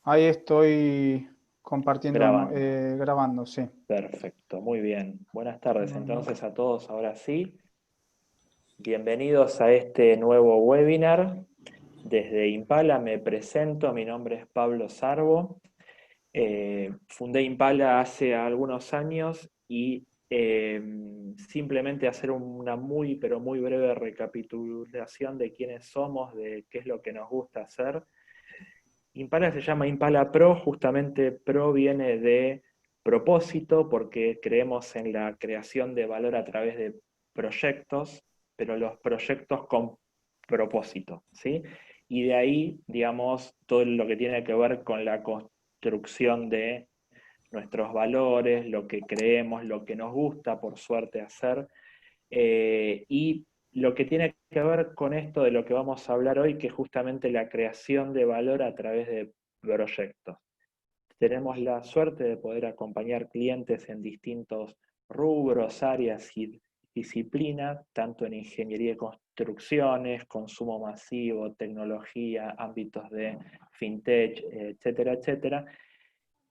Ahí estoy compartiendo, Grabando. grabando, sí. Perfecto, muy bien. Buenas tardes Bueno, entonces a todos, ahora sí. Bienvenidos a este nuevo webinar. Desde Impala me presento, mi nombre es Pablo Sarbo. Fundé Impala hace algunos años y simplemente hacer una muy, pero muy breve recapitulación de quiénes somos, de qué es lo que nos gusta hacer. Impala se llama Impala Pro, justamente Pro viene de propósito porque creemos en la creación de valor a través de proyectos, pero los proyectos con propósito, ¿sí? Y de ahí, digamos, todo lo que tiene que ver con la construcción de nuestros valores, lo que creemos, lo que nos gusta, por suerte, hacer, y lo que tiene que ver con esto de lo que vamos a hablar hoy, que es justamente la creación de valor a través de proyectos. Tenemos la suerte de poder acompañar clientes en distintos rubros, áreas y disciplinas, tanto en ingeniería de construcciones, consumo masivo, tecnología, ámbitos de fintech, etcétera, etcétera.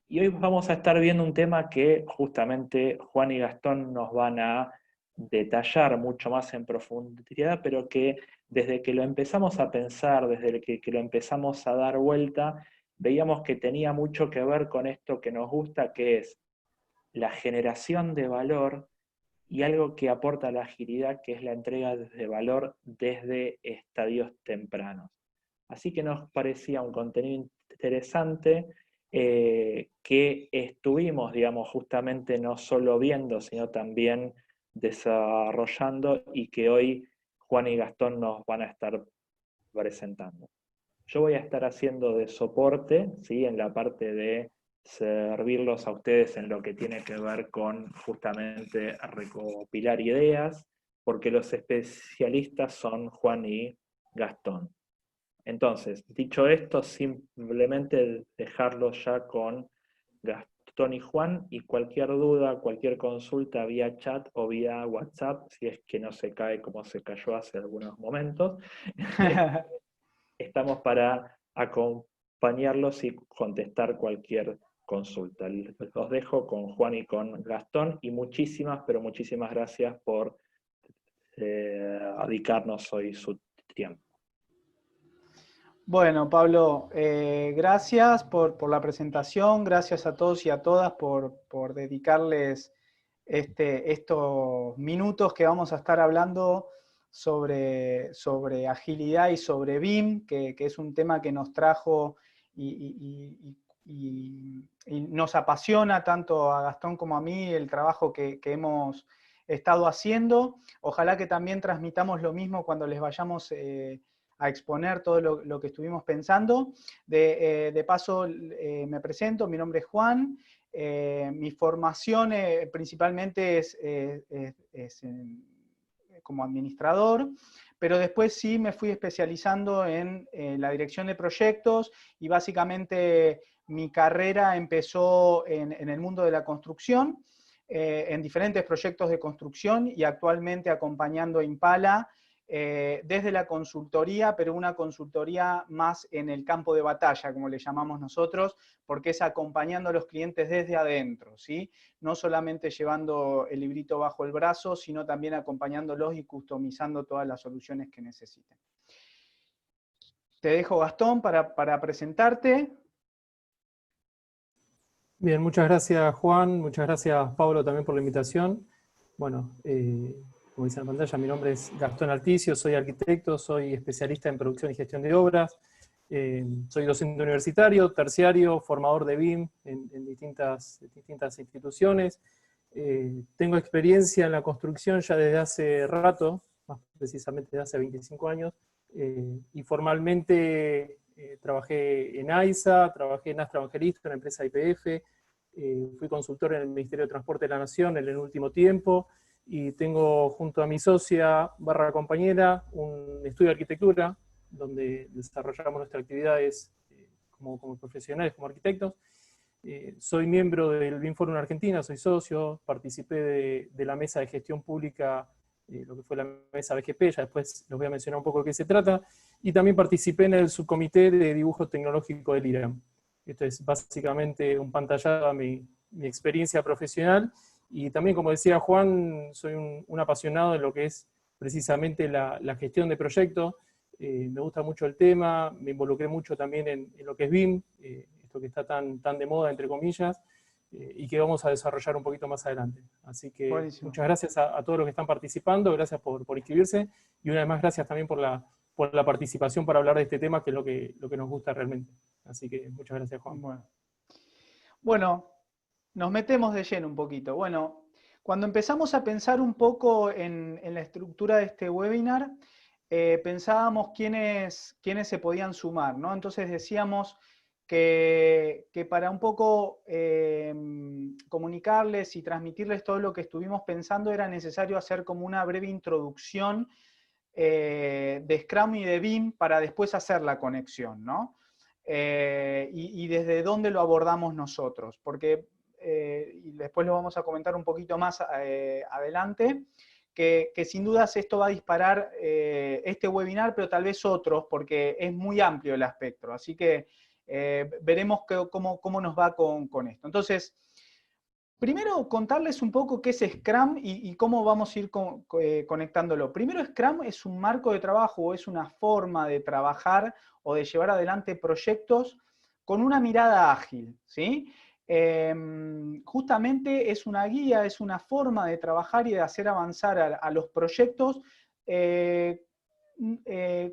Y hoy vamos a estar viendo un tema que justamente Juan y Gastón nos van a detallar mucho más en profundidad, pero que desde que lo empezamos a pensar, desde que lo empezamos a dar vuelta, veíamos que tenía mucho que ver con esto que nos gusta, que es la generación de valor y algo que aporta la agilidad, que es la entrega de valor desde estadios tempranos. Así que nos parecía un contenido interesante, que estuvimos, digamos, justamente no solo viendo, sino también desarrollando y que hoy Juan y Gastón nos van a estar presentando. Yo voy a estar haciendo de soporte, ¿sí? En la parte de servirlos a ustedes en lo que tiene que ver con justamente recopilar ideas, porque los especialistas son Juan y Gastón. Entonces, dicho esto, simplemente dejarlos ya con Gastón y Juan, y cualquier duda, cualquier consulta vía chat o vía WhatsApp, si es que no se cae como se cayó hace algunos momentos, estamos para acompañarlos y contestar cualquier consulta. Los dejo con Juan y con Gastón, y muchísimas, pero muchísimas gracias por dedicarnos hoy su tiempo. Bueno, Pablo, gracias por la presentación, gracias a todos y a todas por dedicarles estos minutos que vamos a estar hablando sobre agilidad y sobre BIM, que es un tema que nos trajo y nos apasiona tanto a Gastón como a mí el trabajo que hemos estado haciendo. Ojalá que también transmitamos lo mismo cuando les vayamos a exponer todo lo que estuvimos pensando. De paso, me presento, mi nombre es Juan. Mi formación principalmente es como administrador, pero después sí me fui especializando en la dirección de proyectos y básicamente mi carrera empezó en el mundo de la construcción, en diferentes proyectos de construcción y actualmente acompañando a Impala desde la consultoría, pero una consultoría más en el campo de batalla, como le llamamos nosotros, porque es acompañando a los clientes desde adentro, ¿sí? No solamente llevando el librito bajo el brazo, sino también acompañándolos y customizando todas las soluciones que necesiten. Te dejo, Gastón, para presentarte. Bien, muchas gracias Juan, muchas gracias Pablo también por la invitación. Bueno, como dice en la pantalla, mi nombre es Gastón Alticio, soy arquitecto, soy especialista en producción y gestión de obras, soy docente universitario, terciario, formador de BIM en distintas instituciones. Tengo experiencia en la construcción ya desde hace rato, más precisamente desde hace 25 años, y formalmente trabajé en AISA, trabajé en Astra Evangelista, en la empresa IPF, fui consultor en el Ministerio de Transporte de la Nación en el último tiempo, y tengo junto a mi socia barra compañera un estudio de arquitectura, donde desarrollamos nuestras actividades como profesionales, como arquitectos. Soy miembro del BIM Forum Argentina, soy socio, participé de la mesa de gestión pública, lo que fue la mesa BGP, ya después les voy a mencionar un poco de qué se trata, y también participé en el subcomité de dibujo tecnológico del IRAM. Esto es básicamente un pantallazo a mi experiencia profesional. Y también, como decía Juan, soy un apasionado de lo que es precisamente la gestión de proyectos. Me gusta mucho el tema, me involucré mucho también en lo que es BIM, esto que está tan de moda, entre comillas, y que vamos a desarrollar un poquito más adelante. Así que Buenísimo. muchas gracias a todos los que están participando, gracias por inscribirse, y una vez más gracias también por la participación para hablar de este tema, que es lo que nos gusta realmente. Así que muchas gracias, Juan. Bueno, nos metemos de lleno un poquito. Bueno, cuando empezamos a pensar un poco en la estructura de este webinar, pensábamos quiénes se podían sumar, ¿no? Entonces decíamos que para un poco comunicarles y transmitirles todo lo que estuvimos pensando era necesario hacer como una breve introducción de Scrum y de BIM para después hacer la conexión, ¿no? Y desde dónde lo abordamos nosotros, porque, y después lo vamos a comentar un poquito más adelante, que sin dudas esto va a disparar este webinar, pero tal vez otros, porque es muy amplio el espectro, así que veremos cómo nos va con esto. Entonces, primero contarles un poco qué es Scrum y cómo vamos a ir conectándolo. Primero, Scrum es un marco de trabajo o es una forma de trabajar o de llevar adelante proyectos con una mirada ágil, ¿sí? Justamente es una guía, es una forma de trabajar y de hacer avanzar a los proyectos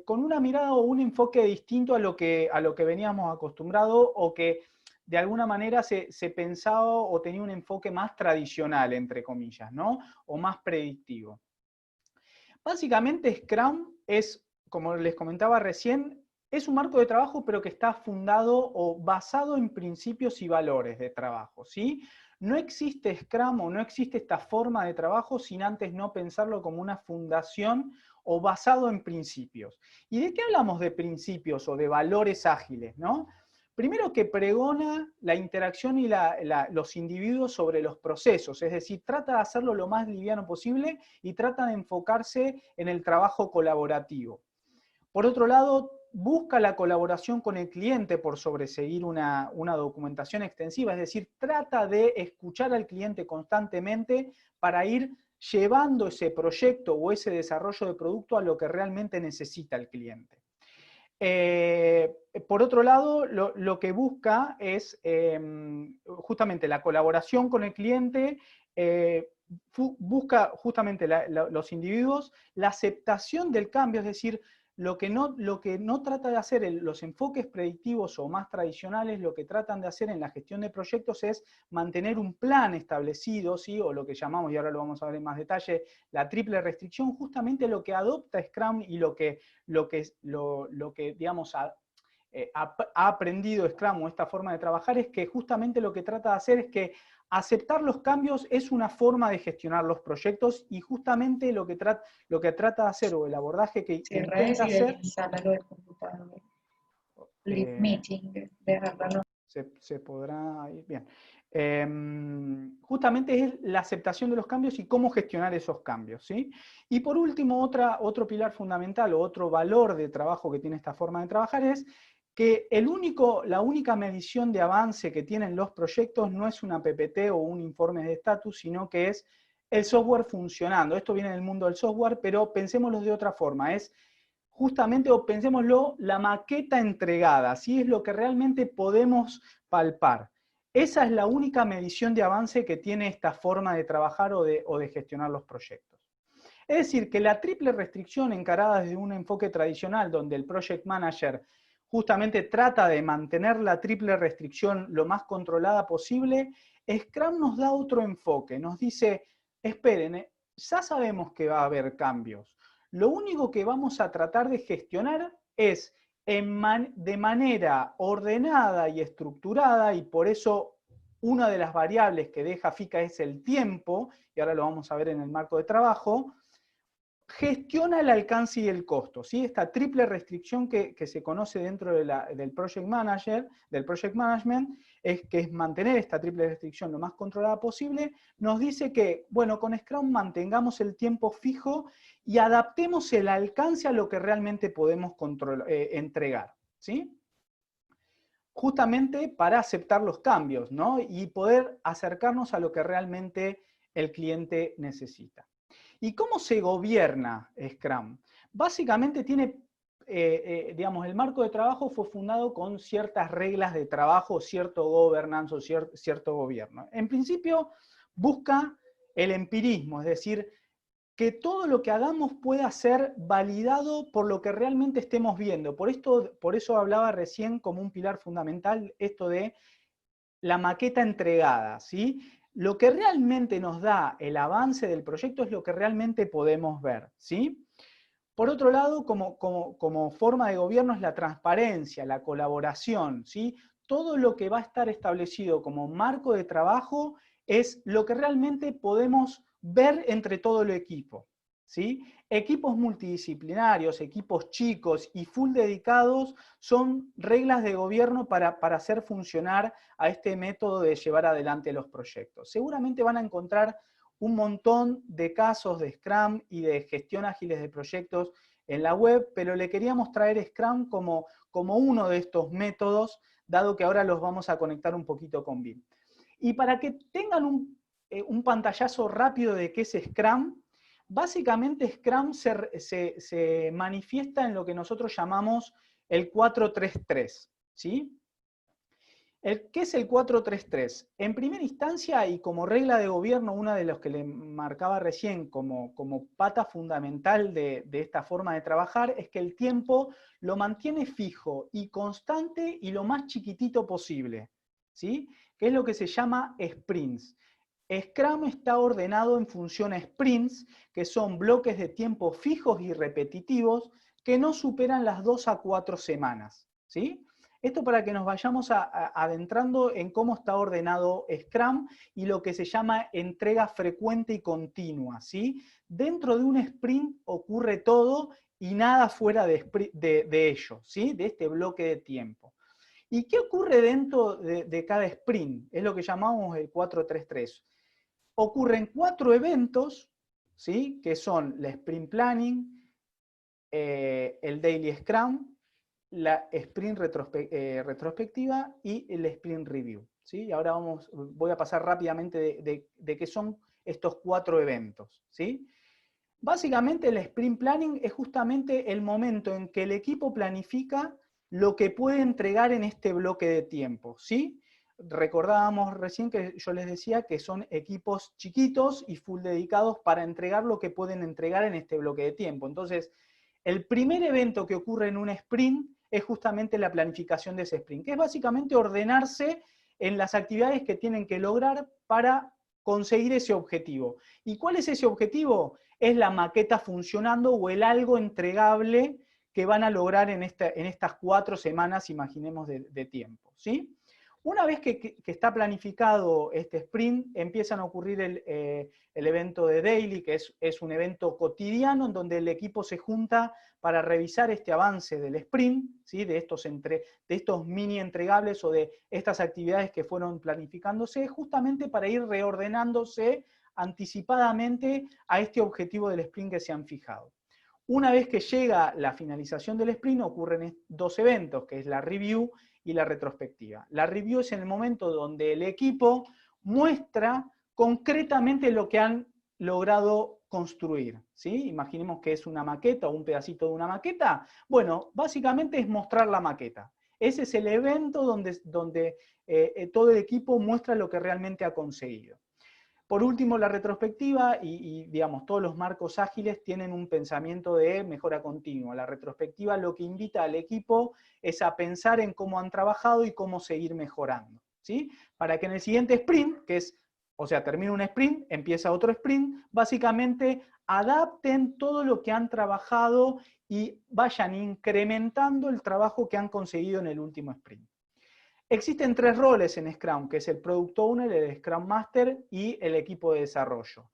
con una mirada o un enfoque distinto a lo que veníamos acostumbrados o que de alguna manera se pensaba o tenía un enfoque más tradicional, entre comillas, ¿no? O más predictivo. Básicamente Scrum es, como les comentaba recién, es un marco de trabajo, pero que está fundado o basado en principios y valores de trabajo, ¿sí? No existe Scrum o no existe esta forma de trabajo sin antes no pensarlo como una fundación o basado en principios. ¿Y de qué hablamos de principios o de valores ágiles, no? Primero, que pregona la interacción y los individuos sobre los procesos, es decir, trata de hacerlo lo más liviano posible y trata de enfocarse en el trabajo colaborativo. Por otro lado, busca la colaboración con el cliente por sobreseguir una documentación extensiva, es decir, trata de escuchar al cliente constantemente para ir llevando ese proyecto o ese desarrollo de producto a lo que realmente necesita el cliente. Por otro lado, lo que busca es justamente la colaboración con el cliente, busca justamente los individuos, la aceptación del cambio, es decir, lo que no trata de hacer los enfoques predictivos o más tradicionales, lo que tratan de hacer en la gestión de proyectos es mantener un plan establecido, ¿sí? O lo que llamamos, y ahora lo vamos a ver en más detalle, la triple restricción. Justamente lo que adopta Scrum y lo que digamos, ha aprendido Scrum o esta forma de trabajar es que justamente lo que trata de hacer es que aceptar los cambios es una forma de gestionar los proyectos y justamente lo que trata de hacer o el abordaje que intenta hacer... Se podrá ir bien. Justamente es la aceptación de los cambios y cómo gestionar esos cambios, ¿sí? Y por último, otro pilar fundamental o otro valor de trabajo que tiene esta forma de trabajar es que la única medición de avance que tienen los proyectos no es una PPT o un informe de estatus, sino que es el software funcionando. Esto viene del mundo del software, pero pensémoslo de otra forma, es justamente, o pensémoslo, la maqueta entregada, así es lo que realmente podemos palpar. Esa es la única medición de avance que tiene esta forma de trabajar o de gestionar los proyectos. Es decir, que la triple restricción encarada desde un enfoque tradicional, donde el Project Manager justamente trata de mantener la triple restricción lo más controlada posible, Scrum nos da otro enfoque, nos dice, esperen, ya sabemos que va a haber cambios. Lo único que vamos a tratar de gestionar es de manera ordenada y estructurada, y por eso una de las variables que deja FICA es el tiempo, y ahora lo vamos a ver en el marco de trabajo, gestiona el alcance y el costo, ¿sí? Esta triple restricción que se conoce dentro del Project Management, que es mantener esta triple restricción lo más controlada posible, nos dice que, bueno, con Scrum mantengamos el tiempo fijo y adaptemos el alcance a lo que realmente podemos entregar, ¿sí? justamente para aceptar los cambios, ¿no? Y poder acercarnos a lo que realmente el cliente necesita. ¿Y cómo se gobierna Scrum? Básicamente tiene, digamos, el marco de trabajo fue fundado con ciertas reglas de trabajo, cierto governance o cierto gobierno. En principio busca el empirismo, es decir, que todo lo que hagamos pueda ser validado por lo que realmente estemos viendo. Por eso hablaba recién como un pilar fundamental esto de la maqueta entregada, ¿sí? Lo que realmente nos da el avance del proyecto es lo que realmente podemos ver, ¿sí? Por otro lado, como forma de gobierno es la transparencia, la colaboración, ¿sí? Todo lo que va a estar establecido como marco de trabajo es lo que realmente podemos ver entre todo el equipo, ¿sí? Equipos multidisciplinarios, equipos chicos y full dedicados son reglas de gobierno para hacer funcionar a este método de llevar adelante los proyectos. Seguramente van a encontrar un montón de casos de Scrum y de gestión ágiles de proyectos en la web, pero le queríamos traer Scrum como uno de estos métodos, dado que ahora los vamos a conectar un poquito con BIM. Y para que tengan un pantallazo rápido de qué es Scrum, básicamente Scrum se manifiesta en lo que nosotros llamamos el 4-3-3, ¿sí? ¿Qué es el 4-3-3? En primera instancia, y como regla de gobierno, una de los que le marcaba recién como pata fundamental de esta forma de trabajar, es que el tiempo lo mantiene fijo y constante y lo más chiquitito posible, ¿sí? Que es lo que se llama sprints. Scrum está ordenado en función a sprints, que son bloques de tiempo fijos y repetitivos que no superan las 2 a 4 semanas, ¿sí? Esto para que nos vayamos adentrando en cómo está ordenado Scrum y lo que se llama entrega frecuente y continua, ¿sí? Dentro de un sprint ocurre todo y nada fuera de ello, ¿sí? De este bloque de tiempo. ¿Y qué ocurre dentro de cada sprint? Es lo que llamamos el 4-3-3. Ocurren 4 eventos, ¿sí? Que son la sprint planning, el daily Scrum, la sprint retrospectiva y el sprint review, ¿sí? Y ahora voy a pasar rápidamente de qué son estos 4 eventos, ¿sí? Básicamente el sprint planning es justamente el momento en que el equipo planifica lo que puede entregar en este bloque de tiempo, ¿sí? Recordábamos recién que yo les decía que son equipos chiquitos y full dedicados para entregar lo que pueden entregar en este bloque de tiempo. Entonces, el primer evento que ocurre en un sprint es justamente la planificación de ese sprint, que es básicamente ordenarse en las actividades que tienen que lograr para conseguir ese objetivo. ¿Y cuál es ese objetivo? Es la maqueta funcionando o el algo entregable que van a lograr en estas 4 semanas, imaginemos, de tiempo, ¿sí? Una vez que está planificado este sprint, empiezan a ocurrir el evento de daily, que es un evento cotidiano en donde el equipo se junta para revisar este avance del sprint, ¿sí? de estos mini entregables o de estas actividades que fueron planificándose, justamente para ir reordenándose anticipadamente a este objetivo del sprint que se han fijado. Una vez que llega la finalización del sprint, ocurren 2 eventos, que es la review y la retrospectiva. La review es en el momento donde el equipo muestra concretamente lo que han logrado construir, ¿sí? Imaginemos que es una maqueta o un pedacito de una maqueta. Bueno, básicamente es mostrar la maqueta. Ese es el evento donde todo el equipo muestra lo que realmente ha conseguido. Por último, la retrospectiva y, digamos, todos los marcos ágiles tienen un pensamiento de mejora continua. La retrospectiva lo que invita al equipo es a pensar en cómo han trabajado y cómo seguir mejorando, ¿sí? Para que en el siguiente sprint, termina un sprint, empieza otro sprint, básicamente adapten todo lo que han trabajado y vayan incrementando el trabajo que han conseguido en el último sprint. Existen 3 roles en Scrum, que es el Product Owner, el Scrum Master y el equipo de desarrollo.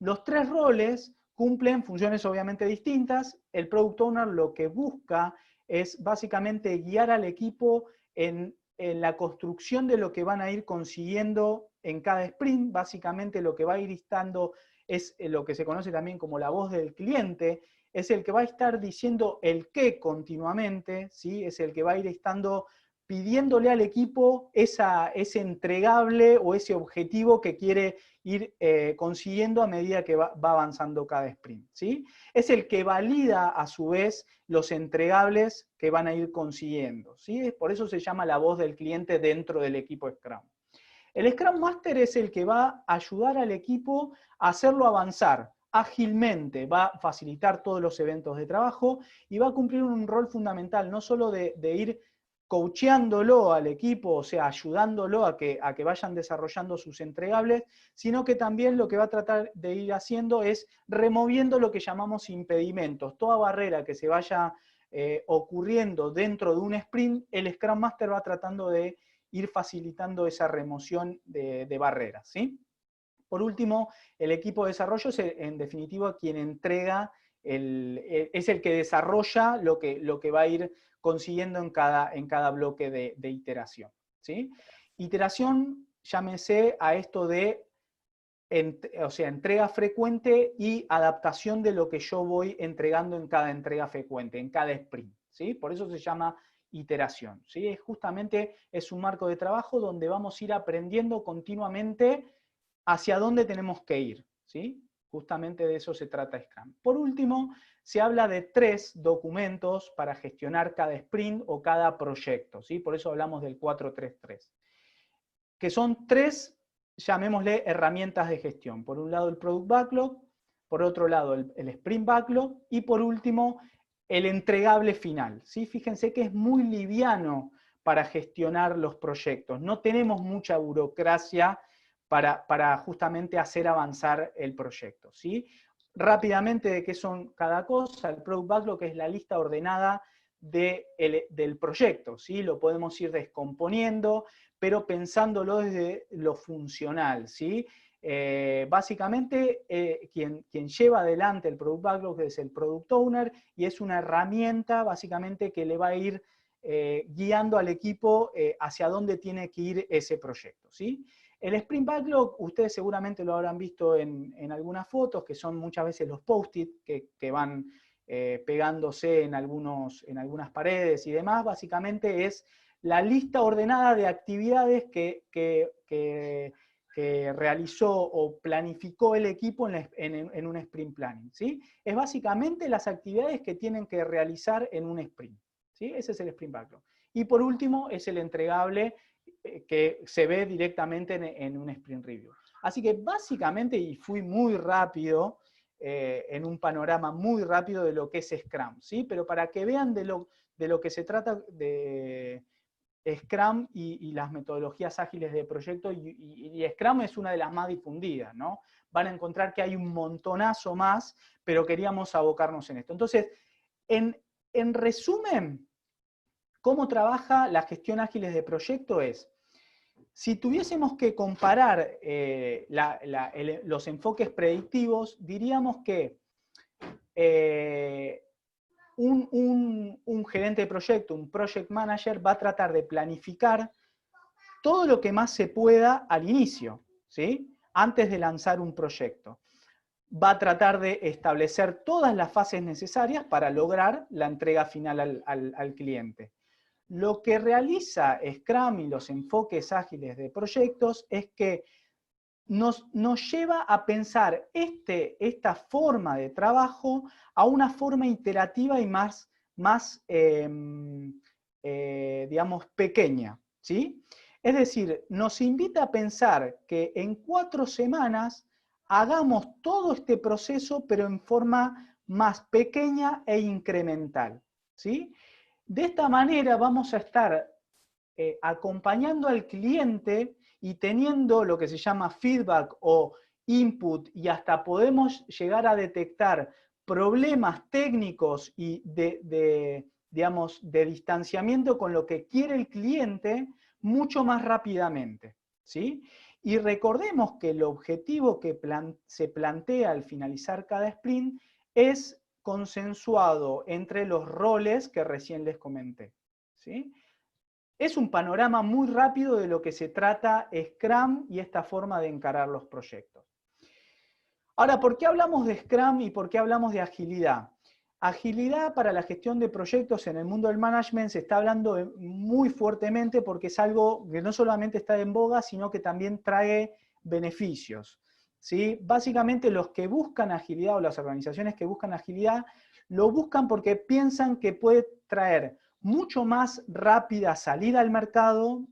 Los 3 roles cumplen funciones obviamente distintas. El Product Owner lo que busca es básicamente guiar al equipo en la construcción de lo que van a ir consiguiendo en cada sprint. Básicamente lo que va a ir estando es lo que se conoce también como la voz del cliente, es el que va a estar diciendo el qué continuamente, ¿sí? Es el que va a ir estando pidiéndole al equipo ese entregable o ese objetivo que quiere ir consiguiendo a medida que va avanzando cada sprint, ¿sí? Es el que valida a su vez los entregables que van a ir consiguiendo, ¿sí? Por eso se llama la voz del cliente dentro del equipo Scrum. El Scrum Master es el que va a ayudar al equipo a hacerlo avanzar ágilmente, va a facilitar todos los eventos de trabajo y va a cumplir un rol fundamental, no solo de ir coacheándolo al equipo, o sea, ayudándolo a que vayan desarrollando sus entregables, sino que también lo que va a tratar de ir haciendo es removiendo lo que llamamos impedimentos. Toda barrera que se vaya ocurriendo dentro de un sprint, el Scrum Master va tratando de ir facilitando esa remoción de barreras, ¿sí? Por último, el equipo de desarrollo es, en definitiva, quien entrega, es el que desarrolla lo que va a ir consiguiendo en cada bloque de iteración, ¿sí? Iteración, llámese a esto de, o sea, entrega frecuente y adaptación de lo que yo voy entregando en cada entrega frecuente, en cada sprint, ¿sí? Por eso se llama iteración, ¿sí? Justamente es un marco de trabajo donde vamos a ir aprendiendo continuamente hacia dónde tenemos que ir, ¿sí? Justamente de eso se trata Scrum. Por último, se habla de 3 documentos para gestionar cada sprint o cada proyecto, ¿sí? Por eso hablamos del 4-3-3, que son 3, llamémosle, herramientas de gestión. Por un lado el Product Backlog, por otro lado el Sprint Backlog, y por último el entregable final, ¿sí? Fíjense que es muy liviano para gestionar los proyectos. No tenemos mucha burocracia para justamente hacer avanzar el proyecto, ¿sí? Rápidamente, ¿de qué son cada cosa? El Product Backlog es la lista ordenada del proyecto, ¿sí? Lo podemos ir descomponiendo, pero pensándolo desde lo funcional, ¿sí? Básicamente, quien lleva adelante el Product Backlog es el Product Owner y es una herramienta básicamente que le va a ir guiando al equipo hacia dónde tiene que ir ese proyecto, ¿sí? El Sprint Backlog, ustedes seguramente lo habrán visto en algunas fotos, que son muchas veces los post-it que van pegándose en algunas paredes y demás. Básicamente es la lista ordenada de actividades que realizó o planificó el equipo en un sprint planning, ¿sí? Es básicamente las actividades que tienen que realizar en un sprint, ¿sí? Ese es el Sprint Backlog. Y por último es el entregable que se ve directamente en un sprint review. Así que básicamente, y fui muy rápido, en un panorama muy rápido de lo que es Scrum, ¿sí? Pero para que vean de lo que se trata de Scrum y las metodologías ágiles de proyecto, y Scrum es una de las más difundidas, ¿no? Van a encontrar que hay un montonazo más, pero queríamos abocarnos en esto. Entonces, en resumen, ¿cómo trabaja la gestión ágiles de proyecto? Si tuviésemos que comparar los enfoques predictivos, diríamos que un gerente de proyecto, un project manager, va a tratar de planificar todo lo que más se pueda al inicio, ¿sí? Antes de lanzar un proyecto. Va a tratar de establecer todas las fases necesarias para lograr la entrega final al cliente. Lo que realiza Scrum y los enfoques ágiles de proyectos es que nos lleva a pensar esta forma de trabajo a una forma iterativa y más digamos, pequeña, ¿sí? Es decir, nos invita a pensar que en 4 semanas hagamos todo este proceso, pero en forma más pequeña e incremental, ¿sí? De esta manera vamos a estar acompañando al cliente y teniendo lo que se llama feedback o input, y hasta podemos llegar a detectar problemas técnicos y digamos, de distanciamiento con lo que quiere el cliente mucho más rápidamente, ¿sí? Y recordemos que el objetivo que se plantea al finalizar cada sprint es consensuado entre los roles que recién les comenté, ¿sí? Es un panorama muy rápido de lo que se trata Scrum y esta forma de encarar los proyectos. Ahora, ¿por qué hablamos de Scrum y por qué hablamos de agilidad? Agilidad para la gestión de proyectos en el mundo del management se está hablando muy fuertemente porque es algo que no solamente está en boga, sino que también trae beneficios, ¿sí? Básicamente los que buscan agilidad o las organizaciones que buscan agilidad, lo buscan porque piensan que puede traer mucho más rápida salida al mercado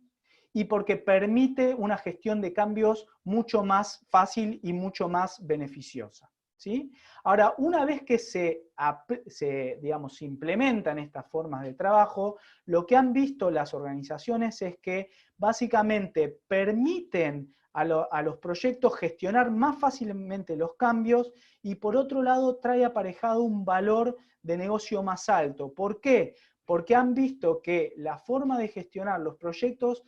y porque permite una gestión de cambios mucho más fácil y mucho más beneficiosa, ¿sí? Ahora, una vez que se implementan estas formas de trabajo, lo que han visto las organizaciones es que básicamente permiten a los proyectos gestionar más fácilmente los cambios y por otro lado trae aparejado un valor de negocio más alto. ¿Por qué? Porque han visto que la forma de gestionar los proyectos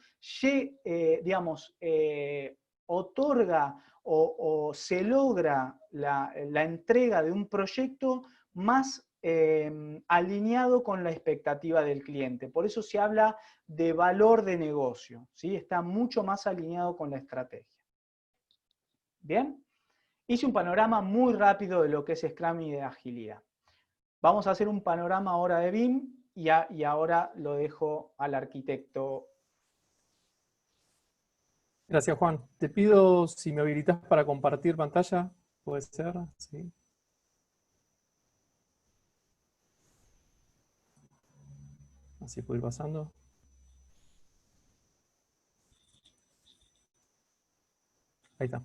otorga o se logra la entrega de un proyecto más alineado con la expectativa del cliente. Por eso se habla de valor de negocio, ¿sí? Está mucho más alineado con la estrategia. ¿Bien? Hice un panorama muy rápido de lo que es Scrum y de agilidad. Vamos a hacer un panorama ahora de BIM y ahora lo dejo al arquitecto. Gracias, Juan. Te pido si me habilitas para compartir pantalla. ¿Puede ser? Sí. Así puedo ir pasando. Ahí está.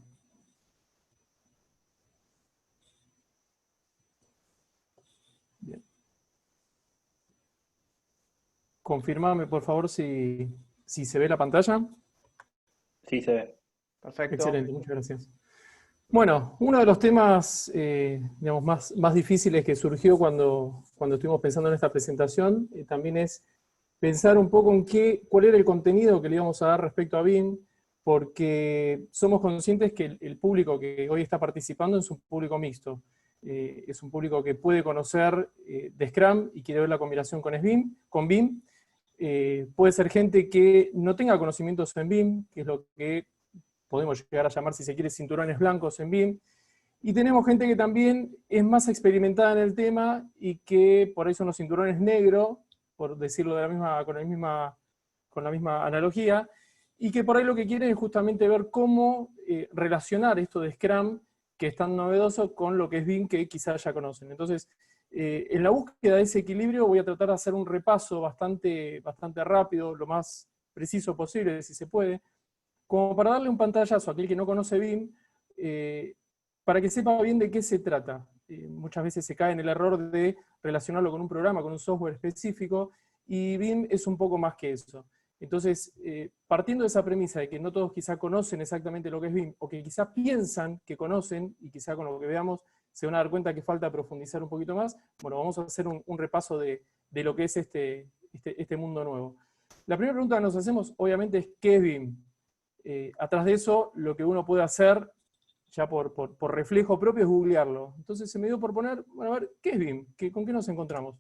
Bien. Confírmame, por favor, si se ve la pantalla. Sí, se ve. Perfecto. Excelente, muchas gracias. Bueno, uno de los temas digamos, más difíciles que surgió cuando estuvimos pensando en esta presentación también es pensar un poco en cuál era el contenido que le íbamos a dar respecto a BIM, porque somos conscientes que el público que hoy está participando es un público mixto. Es un público que puede conocer de Scrum y quiere ver la combinación con BIM. Puede ser gente que no tenga conocimientos en BIM, que es lo que podemos llegar a llamar, si se quiere, cinturones blancos en BIM. Y tenemos gente que también es más experimentada en el tema y que por ahí son los cinturones negros, por decirlo con la misma analogía, y que por ahí lo que quieren es justamente ver cómo relacionar esto de Scrum, que es tan novedoso, con lo que es BIM, que quizás ya conocen. Entonces, en la búsqueda de ese equilibrio voy a tratar de hacer un repaso bastante rápido, lo más preciso posible, si se puede, como para darle un pantallazo a aquel que no conoce BIM, para que sepa bien de qué se trata. Muchas veces se cae en el error de relacionarlo con un programa, con un software específico, y BIM es un poco más que eso. Entonces, partiendo de esa premisa de que no todos quizá conocen exactamente lo que es BIM, o que quizá piensan que conocen, y quizá con lo que veamos se van a dar cuenta que falta profundizar un poquito más, bueno, vamos a hacer un repaso de lo que es este mundo nuevo. La primera pregunta que nos hacemos, obviamente, es ¿qué es BIM? Atrás de eso, lo que uno puede hacer, ya por reflejo propio, es googlearlo. Entonces se me dio por poner, bueno, a ver, ¿qué es BIM? ¿Con qué nos encontramos?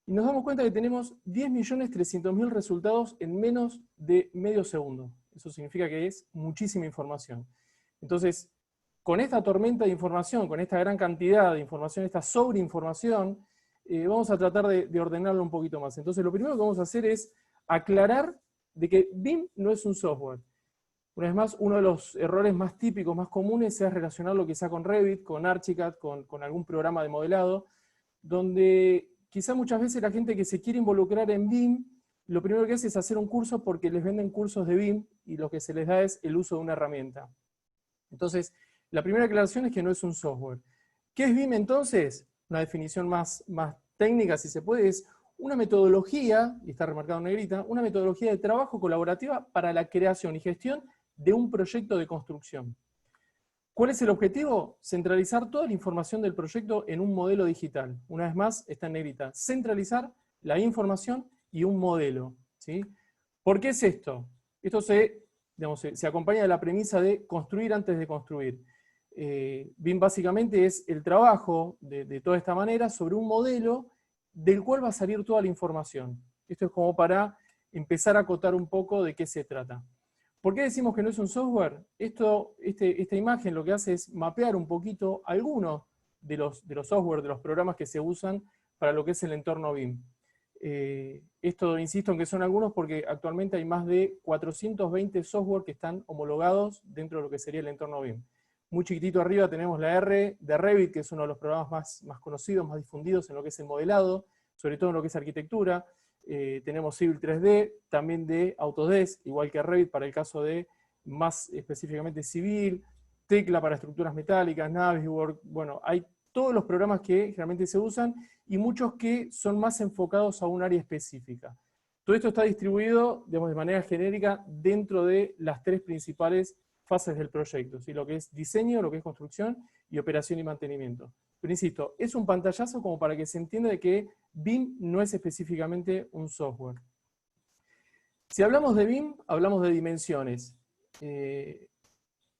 Y nos damos cuenta que tenemos 10.300.000 resultados en menos de medio segundo. Eso significa que es muchísima información. Entonces, con esta tormenta de información, con esta gran cantidad de información, esta sobreinformación, vamos a tratar de ordenarlo un poquito más. Entonces, lo primero que vamos a hacer es aclarar de que BIM no es un software. Una vez más, uno de los errores más típicos, más comunes, es relacionarlo quizá con Revit, con Archicad, con algún programa de modelado, donde quizá muchas veces la gente que se quiere involucrar en BIM, lo primero que hace es hacer un curso porque les venden cursos de BIM y lo que se les da es el uso de una herramienta. Entonces, la primera aclaración es que no es un software. ¿Qué es BIM entonces? Una definición más técnica, si se puede, es una metodología, y está remarcado en negrita, una metodología de trabajo colaborativa para la creación y gestión de un proyecto de construcción. ¿Cuál es el objetivo? Centralizar toda la información del proyecto en un modelo digital. Una vez más, está en negrita. Centralizar la información y un modelo, ¿sí? ¿Por qué es esto? Esto se acompaña de la premisa de construir antes de construir. BIM básicamente es el trabajo de toda esta manera sobre un modelo del cual va a salir toda la información. Esto es como para empezar a acotar un poco de qué se trata. ¿Por qué decimos que no es un software? Esta imagen lo que hace es mapear un poquito algunos de los software, de los programas que se usan para lo que es el entorno BIM. Esto insisto en que son algunos porque actualmente hay más de 420 software que están homologados dentro de lo que sería el entorno BIM. Muy chiquitito arriba tenemos la R de Revit, que es uno de los programas más conocidos, más difundidos en lo que es el modelado, sobre todo en lo que es arquitectura. Tenemos Civil 3D, también de Autodesk, igual que Revit para el caso de más específicamente Civil, Tecla para estructuras metálicas, Navisworks, bueno, hay todos los programas que generalmente se usan y muchos que son más enfocados a un área específica. Todo esto está distribuido, digamos, de manera genérica dentro de las tres principales fases del proyecto, ¿sí? Lo que es diseño, lo que es construcción y operación y mantenimiento. Pero insisto, es un pantallazo como para que se entienda de que BIM no es específicamente un software. Si hablamos de BIM, hablamos de dimensiones.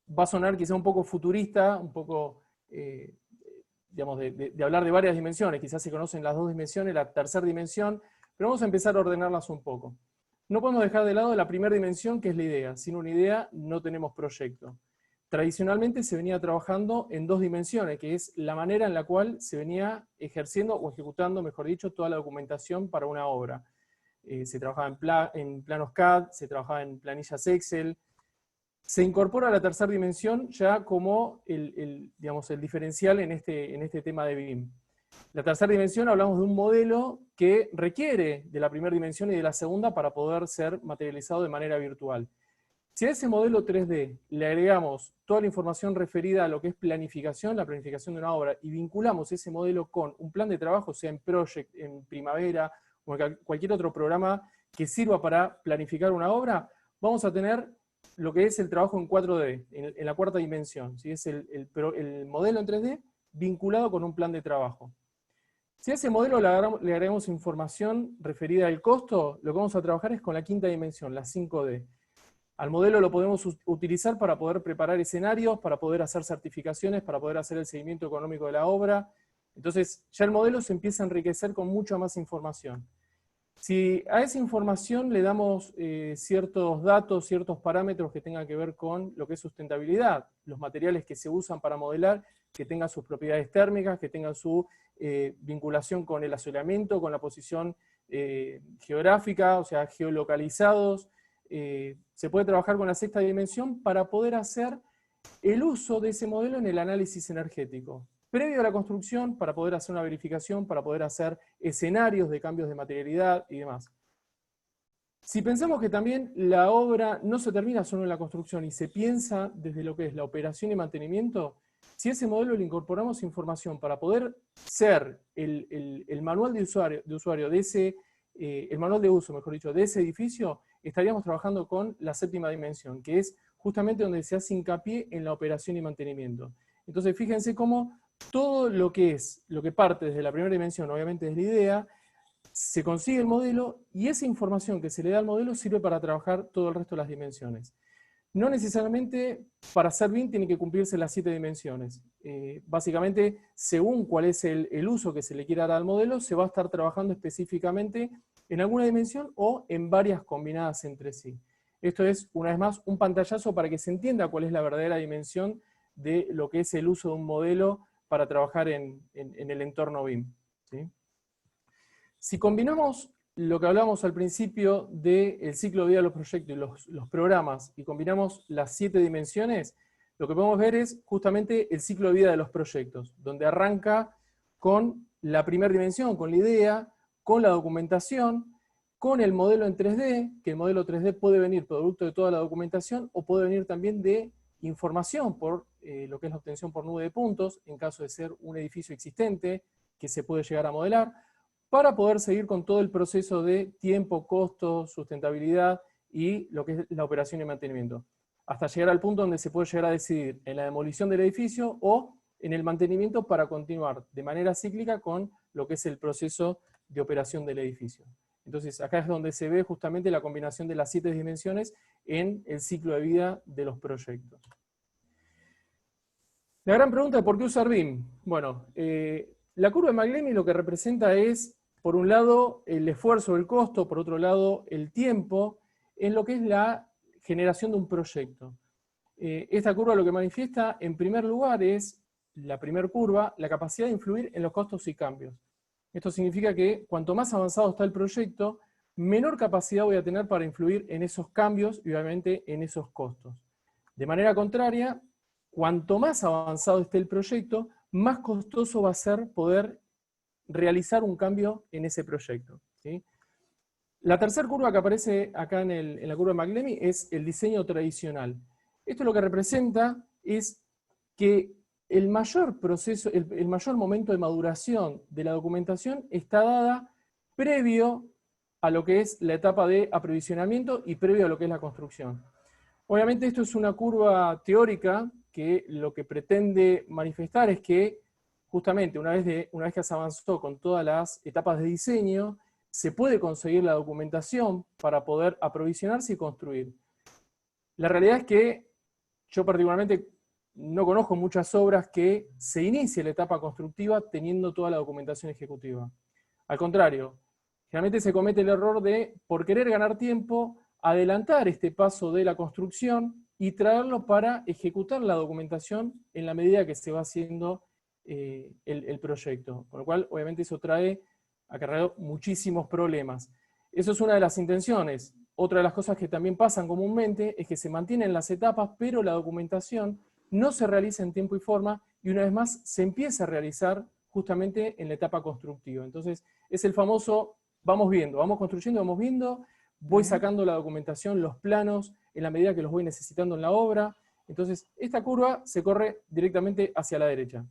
Va a sonar quizá un poco futurista, un poco, digamos, de hablar de varias dimensiones. Quizás se conocen las dos dimensiones, la tercera dimensión, pero vamos a empezar a ordenarlas un poco. No podemos dejar de lado la primera dimensión, que es la idea. Sin una idea no tenemos proyecto. Tradicionalmente se venía trabajando en dos dimensiones, que es la manera en la cual se venía ejerciendo o ejecutando, mejor dicho, toda la documentación para una obra. Se trabajaba en planos CAD, se trabajaba en planillas Excel. Se incorpora la tercera dimensión ya como digamos, el diferencial en este tema de BIM. La tercera dimensión hablamos de un modelo que requiere de la primera dimensión y de la segunda para poder ser materializado de manera virtual. Si a ese modelo 3D le agregamos toda la información referida a lo que es planificación, la planificación de una obra, y vinculamos ese modelo con un plan de trabajo, sea en Project, en Primavera, o en cualquier otro programa que sirva para planificar una obra, vamos a tener lo que es el trabajo en 4D, en la cuarta dimensión. ¿Sí? Es el modelo en 3D vinculado con un plan de trabajo. Si a ese modelo le agregamos información referida al costo, lo que vamos a trabajar es con la quinta dimensión, la 5D. Al modelo lo podemos utilizar para poder preparar escenarios, para poder hacer certificaciones, para poder hacer el seguimiento económico de la obra. Entonces ya el modelo se empieza a enriquecer con mucha más información. Si a esa información le damos ciertos datos, ciertos parámetros que tengan que ver con lo que es sustentabilidad, los materiales que se usan para modelar, que tengan sus propiedades térmicas, que tengan su vinculación con el asolamiento, con la posición geográfica, o sea, geolocalizados, se puede trabajar con la sexta dimensión para poder hacer el uso de ese modelo en el análisis energético. Previo a la construcción, para poder hacer una verificación, para poder hacer escenarios de cambios de materialidad y demás. Si pensamos que también la obra no se termina solo en la construcción y se piensa desde lo que es la operación y mantenimiento, si a ese modelo le incorporamos información para poder ser el manual de usuario de ese, el manual de uso, mejor dicho, de ese edificio, estaríamos trabajando con la séptima dimensión, que es justamente donde se hace hincapié en la operación y mantenimiento. Entonces fíjense cómo todo lo que parte desde la primera dimensión, obviamente es la idea, se consigue el modelo y esa información que se le da al modelo sirve para trabajar todo el resto de las dimensiones. No necesariamente para hacer BIM tiene que cumplirse las 7 dimensiones. Básicamente, según cuál es el uso que se le quiera dar al modelo, se va a estar trabajando específicamente en alguna dimensión o en varias combinadas entre sí. Esto es, una vez más, un pantallazo para que se entienda cuál es la verdadera dimensión de lo que es el uso de un modelo para trabajar en el entorno BIM. ¿Sí? Si combinamos lo que hablábamos al principio del ciclo de vida de los proyectos y los programas, y combinamos las 7 dimensiones, lo que podemos ver es justamente el ciclo de vida de los proyectos, donde arranca con la primera dimensión, con la idea, con la documentación, con el modelo en 3D, que el modelo 3D puede venir producto de toda la documentación, o puede venir también de información por lo que es la obtención por nube de puntos, en caso de ser un edificio existente, que se puede llegar a modelar, para poder seguir con todo el proceso de tiempo, costo, sustentabilidad y lo que es la operación y mantenimiento. Hasta llegar al punto donde se puede llegar a decidir en la demolición del edificio o en el mantenimiento para continuar de manera cíclica con lo que es el proceso de operación del edificio. Entonces acá es donde se ve justamente la combinación de las 7 dimensiones en el ciclo de vida de los proyectos. La gran pregunta es ¿por qué usar BIM? Bueno, la curva de McLemy lo que representa es, por un lado, el esfuerzo, el costo, por otro lado, el tiempo, en lo que es la generación de un proyecto. Esta curva lo que manifiesta, en primer lugar, es la primera curva, la capacidad de influir en los costos y cambios. Esto significa que cuanto más avanzado está el proyecto, menor capacidad voy a tener para influir en esos cambios y obviamente en esos costos. De manera contraria, cuanto más avanzado esté el proyecto, más costoso va a ser poder realizar un cambio en ese proyecto, ¿sí? La tercera curva que aparece acá en la curva de McLemy es el diseño tradicional. Esto lo que representa es que el mayor proceso, el mayor momento de maduración de la documentación está dada previo a lo que es la etapa de aprovisionamiento y previo a lo que es la construcción. Obviamente esto es una curva teórica que lo que pretende manifestar es que justamente una vez que se avanzó con todas las etapas de diseño, se puede conseguir la documentación para poder aprovisionarse y construir. La realidad es que yo particularmente no conozco muchas obras que se inicie la etapa constructiva teniendo toda la documentación ejecutiva. Al contrario, generalmente se comete el error de, por querer ganar tiempo, adelantar este paso de la construcción y traerlo para ejecutar la documentación en la medida que se va haciendo el proyecto. Con lo cual, obviamente, eso trae acarreado muchísimos problemas. Eso es una de las intenciones. Otra de las cosas que también pasan comúnmente es que se mantienen las etapas, pero la documentación no se realiza en tiempo y forma, y una vez más se empieza a realizar justamente en la etapa constructiva. Entonces, es el famoso, vamos viendo, vamos construyendo, vamos viendo, voy sacando la documentación, los planos, en la medida que los voy necesitando en la obra. Entonces, esta curva se corre directamente hacia la derecha.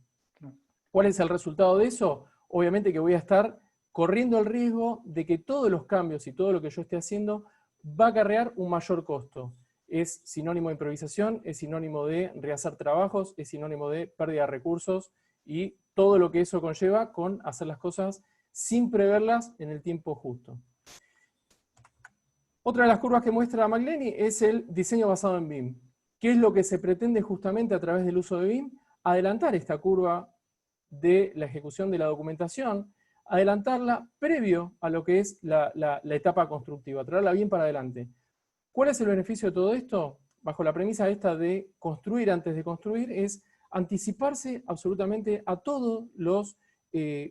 ¿Cuál es el resultado de eso? Obviamente que voy a estar corriendo el riesgo de que todos los cambios y todo lo que yo esté haciendo va a acarrear un mayor costo. Es sinónimo de improvisación, es sinónimo de rehacer trabajos, es sinónimo de pérdida de recursos y todo lo que eso conlleva con hacer las cosas sin preverlas en el tiempo justo. Otra de las curvas que muestra McLeny es el diseño basado en BIM. ¿Qué es lo que se pretende justamente a través del uso de BIM? Adelantar esta curva de la ejecución de la documentación, adelantarla previo a lo que es la etapa constructiva, traerla bien para adelante. ¿Cuál es el beneficio de todo esto? Bajo la premisa esta de construir antes de construir, es anticiparse absolutamente a todos los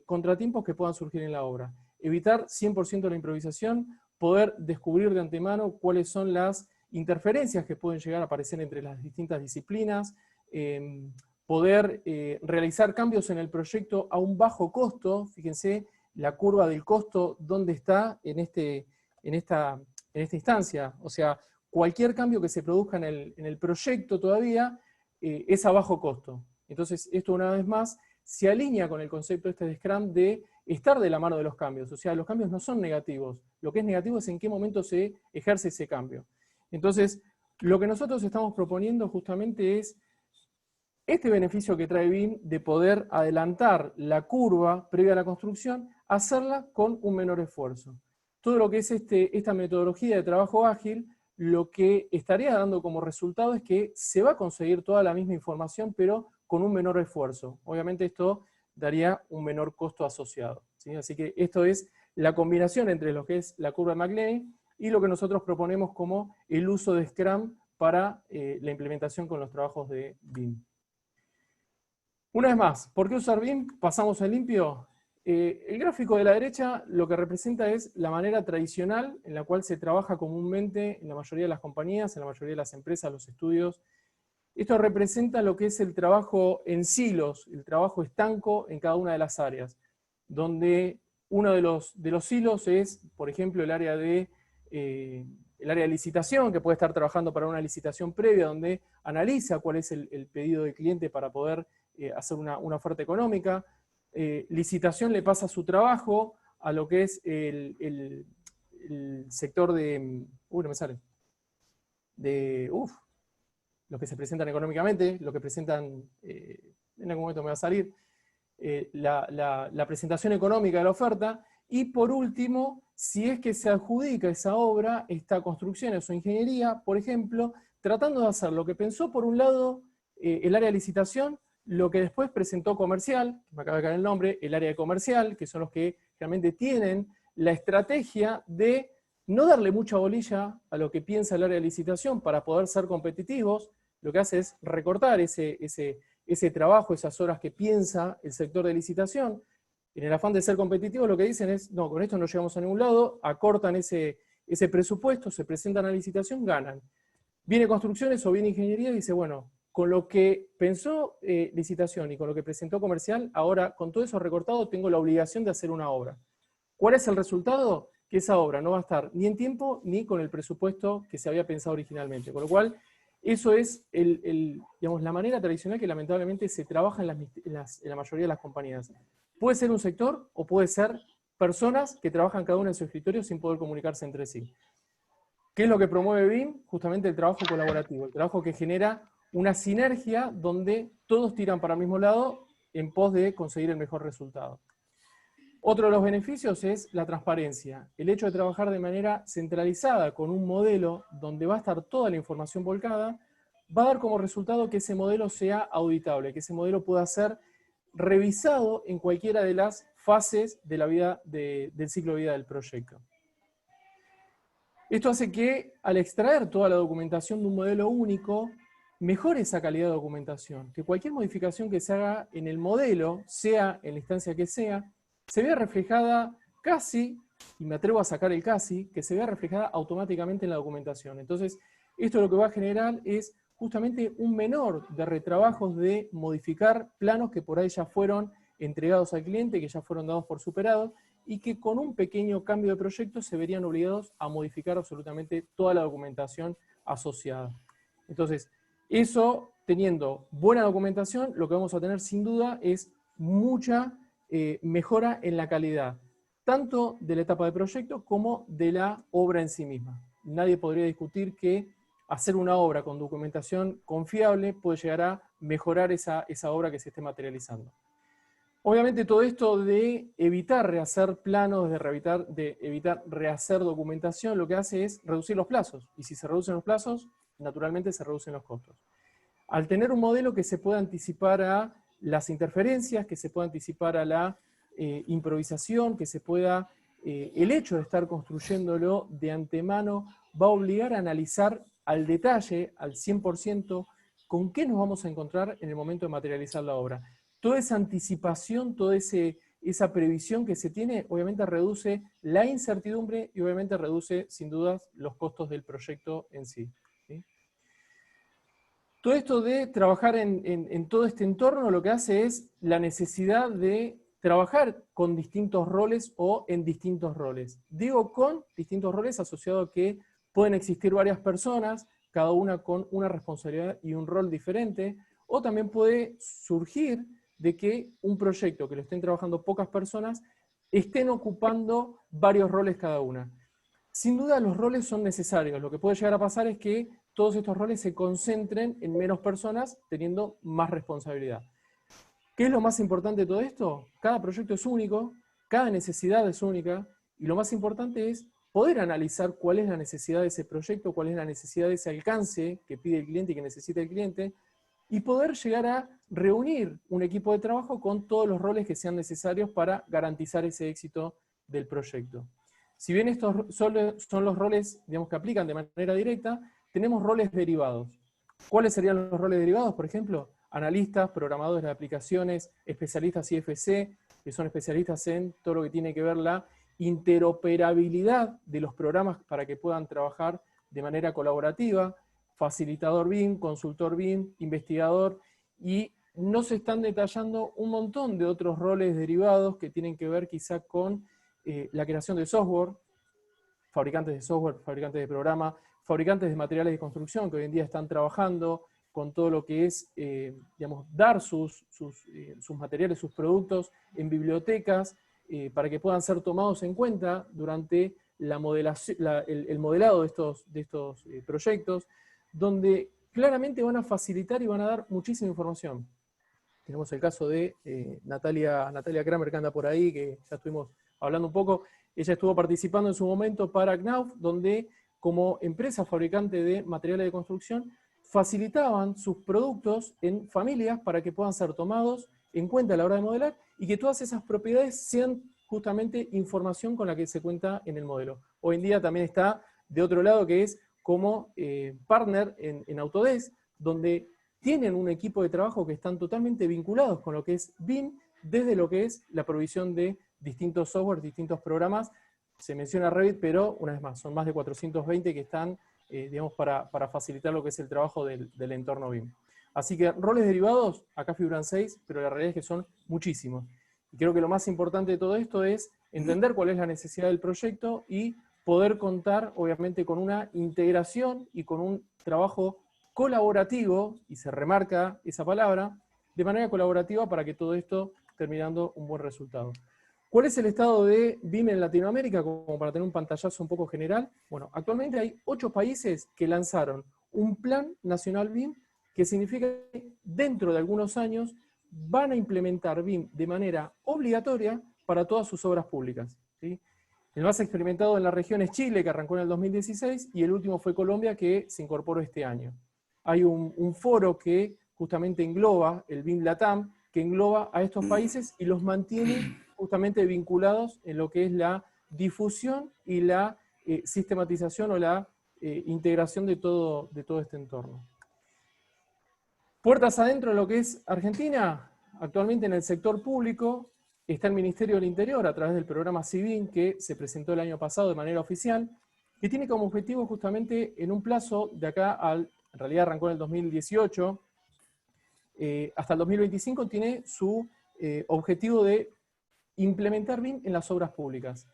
contratiempos que puedan surgir en la obra. Evitar 100% la improvisación, poder descubrir de antemano cuáles son las interferencias que pueden llegar a aparecer entre las distintas disciplinas, poder realizar cambios en el proyecto a un bajo costo. Fíjense la curva del costo, dónde está en esta instancia. O sea, cualquier cambio que se produzca en el proyecto todavía es a bajo costo. Entonces, esto una vez más se alinea con el concepto este de Scrum de estar de la mano de los cambios. O sea, los cambios no son negativos. Lo que es negativo es en qué momento se ejerce ese cambio. Entonces, lo que nosotros estamos proponiendo justamente es este beneficio que trae BIM de poder adelantar la curva previa a la construcción, hacerla con un menor esfuerzo. Todo lo que es esta metodología de trabajo ágil, lo que estaría dando como resultado es que se va a conseguir toda la misma información, pero con un menor esfuerzo. Obviamente esto daría un menor costo asociado, ¿sí? Así que esto es la combinación entre lo que es la curva de McLeny y lo que nosotros proponemos como el uso de Scrum para la implementación con los trabajos de BIM. Una vez más, ¿por qué usar BIM? Pasamos a limpio. El gráfico de la derecha lo que representa es la manera tradicional en la cual se trabaja comúnmente en la mayoría de las compañías, en la mayoría de las empresas, los estudios. Esto representa lo que es el trabajo en silos, el trabajo estanco en cada una de las áreas, donde uno de los silos es, por ejemplo, el área de licitación, que puede estar trabajando para una licitación previa, donde analiza cuál es el pedido del cliente para poder hacer una oferta económica. Licitación le pasa su trabajo a lo que es el sector de... no me sale. Los que se presentan económicamente, los que presentan... en algún momento me va a salir. La presentación económica de la oferta. Y por último, si es que se adjudica esa obra, esta construcción o ingeniería, por ejemplo, tratando de hacer lo que pensó por un lado el área de licitación, lo que después presentó comercial, que me acaba de caer el nombre, el área de comercial, que son los que realmente tienen la estrategia de no darle mucha bolilla a lo que piensa el área de licitación para poder ser competitivos. Lo que hace es recortar ese ese trabajo, esas horas que piensa el sector de licitación. En el afán de ser competitivos lo que dicen es, no, con esto no llegamos a ningún lado, acortan ese presupuesto, se presentan a la licitación, ganan. Viene construcciones o viene ingeniería y dice, bueno, con lo que pensó licitación y con lo que presentó comercial, ahora con todo eso recortado tengo la obligación de hacer una obra. ¿Cuál es el resultado? Que esa obra no va a estar ni en tiempo ni con el presupuesto que se había pensado originalmente. Con lo cual, eso es digamos, la manera tradicional que lamentablemente se trabaja en la mayoría de las compañías. Puede ser un sector o puede ser personas que trabajan cada uno en su escritorio sin poder comunicarse entre sí. ¿Qué es lo que promueve BIM? Justamente el trabajo colaborativo, el trabajo que genera una sinergia donde todos tiran para el mismo lado en pos de conseguir el mejor resultado. Otro de los beneficios es la transparencia. El hecho de trabajar de manera centralizada con un modelo donde va a estar toda la información volcada, va a dar como resultado que ese modelo sea auditable, que ese modelo pueda ser revisado en cualquiera de las fases de la vida del ciclo de vida del proyecto. Esto hace que, al extraer toda la documentación de un modelo único, mejore esa calidad de documentación, que cualquier modificación que se haga en el modelo, sea en la instancia que sea, se vea reflejada casi, y me atrevo a sacar el casi, que se vea reflejada automáticamente en la documentación. Entonces, esto lo que va a generar es justamente un menor de retrabajos de modificar planos que por ahí ya fueron entregados al cliente, que ya fueron dados por superados, y que con un pequeño cambio de proyecto se verían obligados a modificar absolutamente toda la documentación asociada. Entonces, eso, teniendo buena documentación, lo que vamos a tener sin duda es mucha mejora en la calidad, tanto de la etapa de proyecto como de la obra en sí misma. Nadie podría discutir que hacer una obra con documentación confiable puede llegar a mejorar esa obra que se esté materializando. Obviamente todo esto de evitar rehacer planos, de evitar rehacer documentación, lo que hace es reducir los plazos. Y si se reducen los plazos, naturalmente se reducen los costos. Al tener un modelo que se pueda anticipar a las interferencias, que se pueda anticipar a la improvisación, que se pueda, el hecho de estar construyéndolo de antemano, va a obligar a analizar al detalle, al 100%, con qué nos vamos a encontrar en el momento de materializar la obra. Toda esa anticipación, toda esa previsión que se tiene, obviamente reduce la incertidumbre y obviamente reduce, sin dudas, los costos del proyecto en sí. ¿Sí? Todo esto de trabajar en todo este entorno lo que hace es la necesidad de trabajar con distintos roles o en distintos roles. Digo con distintos roles asociado a que pueden existir varias personas, cada una con una responsabilidad y un rol diferente, o también puede surgir de que un proyecto que lo estén trabajando pocas personas estén ocupando varios roles cada una. Sin duda los roles son necesarios. Lo que puede llegar a pasar es que todos estos roles se concentren en menos personas teniendo más responsabilidad. ¿Qué es lo más importante de todo esto? Cada proyecto es único, cada necesidad es única, y lo más importante es poder analizar cuál es la necesidad de ese proyecto, cuál es la necesidad de ese alcance que pide el cliente y que necesita el cliente, y poder llegar a reunir un equipo de trabajo con todos los roles que sean necesarios para garantizar ese éxito del proyecto. Si bien estos son los roles, digamos, que aplican de manera directa, tenemos roles derivados. ¿Cuáles serían los roles derivados? Por ejemplo, analistas, programadores de aplicaciones, especialistas IFC, que son especialistas en todo lo que tiene que ver la interoperabilidad de los programas para que puedan trabajar de manera colaborativa, facilitador BIM, consultor BIM, investigador, y no se están detallando un montón de otros roles derivados que tienen que ver quizá con la creación de software, fabricantes de software, fabricantes de programa, fabricantes de materiales de construcción que hoy en día están trabajando con todo lo que es, digamos, dar sus materiales, sus productos en bibliotecas para que puedan ser tomados en cuenta durante el modelado de estos proyectos, donde claramente van a facilitar y van a dar muchísima información. Tenemos el caso de Natalia Kramer, que anda por ahí, que ya estuvimos hablando un poco. Ella estuvo participando en su momento para Knauf, donde como empresa fabricante de materiales de construcción, facilitaban sus productos en familias para que puedan ser tomados en cuenta a la hora de modelar y que todas esas propiedades sean justamente información con la que se cuenta en el modelo. Hoy en día también está de otro lado, que es como partner en Autodesk, donde tienen un equipo de trabajo que están totalmente vinculados con lo que es BIM, desde lo que es la provisión de distintos software, distintos programas. Se menciona Revit, pero una vez más, son más de 420 que están, digamos, para facilitar lo que es el trabajo del entorno BIM. Así que roles derivados, acá figuran 6, pero la realidad es que son muchísimos. Y creo que lo más importante de todo esto es entender cuál es la necesidad del proyecto y poder contar, obviamente, con una integración y con un trabajo colaborativo, y se remarca esa palabra, de manera colaborativa para que todo esto termine dando un buen resultado. ¿Cuál es el estado de BIM en Latinoamérica? Como para tener un pantallazo un poco general. Bueno, actualmente hay 8 países que lanzaron un plan nacional BIM, que significa que dentro de algunos años van a implementar BIM de manera obligatoria para todas sus obras públicas, ¿sí? El más experimentado en la región es Chile, que arrancó en el 2016, y el último fue Colombia, que se incorporó este año. Hay un foro que justamente engloba el BIM LATAM, que engloba a estos países y los mantiene justamente vinculados en lo que es la difusión y la sistematización o la integración de todo este entorno. Puertas adentro de lo que es Argentina, actualmente en el sector público está el Ministerio del Interior a través del programa CIVIN, que se presentó el año pasado de manera oficial, que tiene como objetivo justamente en un plazo de acá en realidad arrancó en el 2018, hasta el 2025 tiene su objetivo de implementar BIM en las obras públicas.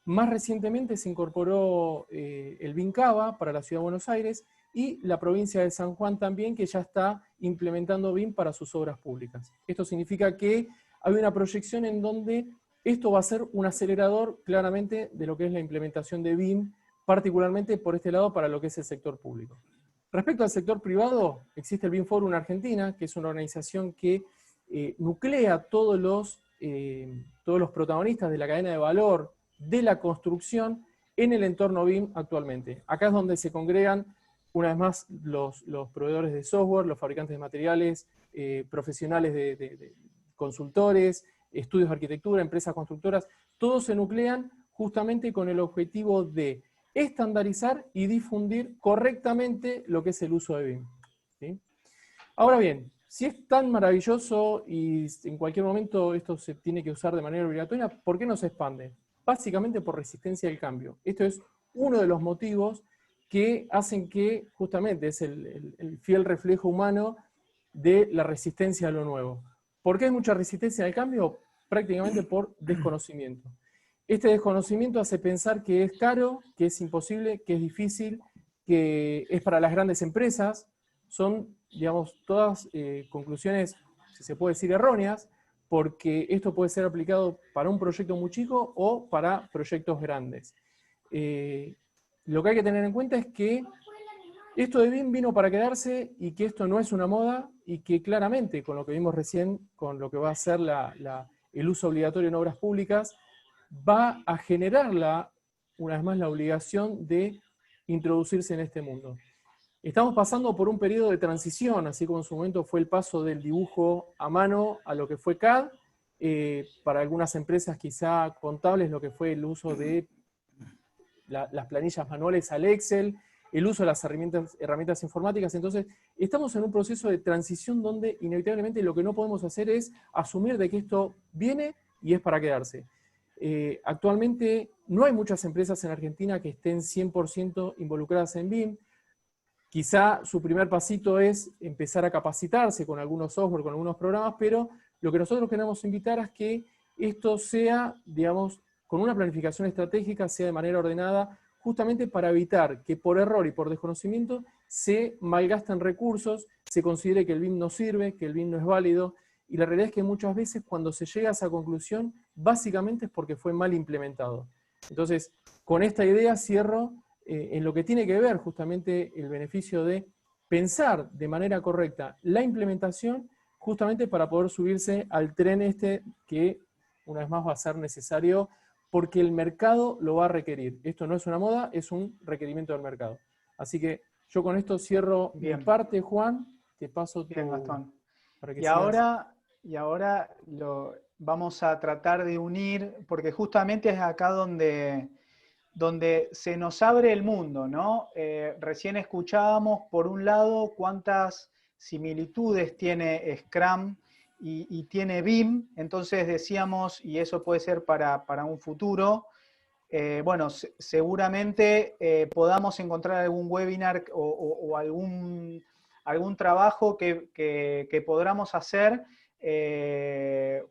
Más recientemente se incorporó el BIM-CAVA para la Ciudad de Buenos Aires y la provincia de San Juan también, que ya está implementando BIM para sus obras públicas. Esto significa que hay una proyección en donde esto va a ser un acelerador claramente de lo que es la implementación de BIM, particularmente por este lado para lo que es el sector público. Respecto al sector privado, existe el BIM Forum Argentina, que es una organización que nuclea todos los protagonistas de la cadena de valor de la construcción en el entorno BIM actualmente. Acá es donde se congregan, una vez más, los proveedores de software, los fabricantes de materiales, profesionales de consultores, estudios de arquitectura, empresas constructoras, todos se nuclean justamente con el objetivo de estandarizar y difundir correctamente lo que es el uso de BIM, ¿sí? Ahora bien, si es tan maravilloso y en cualquier momento esto se tiene que usar de manera obligatoria, ¿por qué no se expande? Básicamente por resistencia al cambio. Esto es uno de los motivos que hacen que justamente es el fiel reflejo humano de la resistencia a lo nuevo. ¿Por qué hay mucha resistencia al cambio? Prácticamente por desconocimiento. Este desconocimiento hace pensar que es caro, que es imposible, que es difícil, que es para las grandes empresas. Son, digamos, todas conclusiones, si se puede decir, erróneas, porque esto puede ser aplicado para un proyecto muy chico o para proyectos grandes. Lo que hay que tener en cuenta es que esto de BIM vino para quedarse y que esto no es una moda y que claramente, con lo que vimos recién, con lo que va a ser el uso obligatorio en obras públicas, va a generar una vez más la obligación de introducirse en este mundo. Estamos pasando por un periodo de transición, así como en su momento fue el paso del dibujo a mano a lo que fue CAD, para algunas empresas quizá contables lo que fue el uso de las planillas manuales al Excel, el uso de las herramientas informáticas. Entonces, estamos en un proceso de transición donde inevitablemente lo que no podemos hacer es asumir de que esto viene y es para quedarse. Actualmente no hay muchas empresas en Argentina que estén 100% involucradas en BIM. Quizá su primer pasito es empezar a capacitarse con algunos software, con algunos programas, pero lo que nosotros queremos invitar es que esto sea, digamos, con una planificación estratégica, sea de manera ordenada, justamente para evitar que por error y por desconocimiento se malgasten recursos, se considere que el BIM no sirve, que el BIM no es válido, y la realidad es que muchas veces cuando se llega a esa conclusión, básicamente es porque fue mal implementado. Entonces, con esta idea cierro en lo que tiene que ver justamente el beneficio de pensar de manera correcta la implementación, justamente para poder subirse al tren este que una vez más va a ser necesario porque el mercado lo va a requerir. Esto no es una moda, es un requerimiento del mercado. Así que yo con esto cierro mi parte, Juan, te paso tu... Bien, Gastón. Para que Y ahora vamos a tratar de unir, porque justamente es acá donde se nos abre el mundo, ¿no? Recién escuchábamos, por un lado, cuántas similitudes tiene Scrum y tiene BIM. Entonces decíamos, y eso puede ser para un futuro, bueno, seguramente podamos encontrar algún webinar o algún trabajo que podamos hacer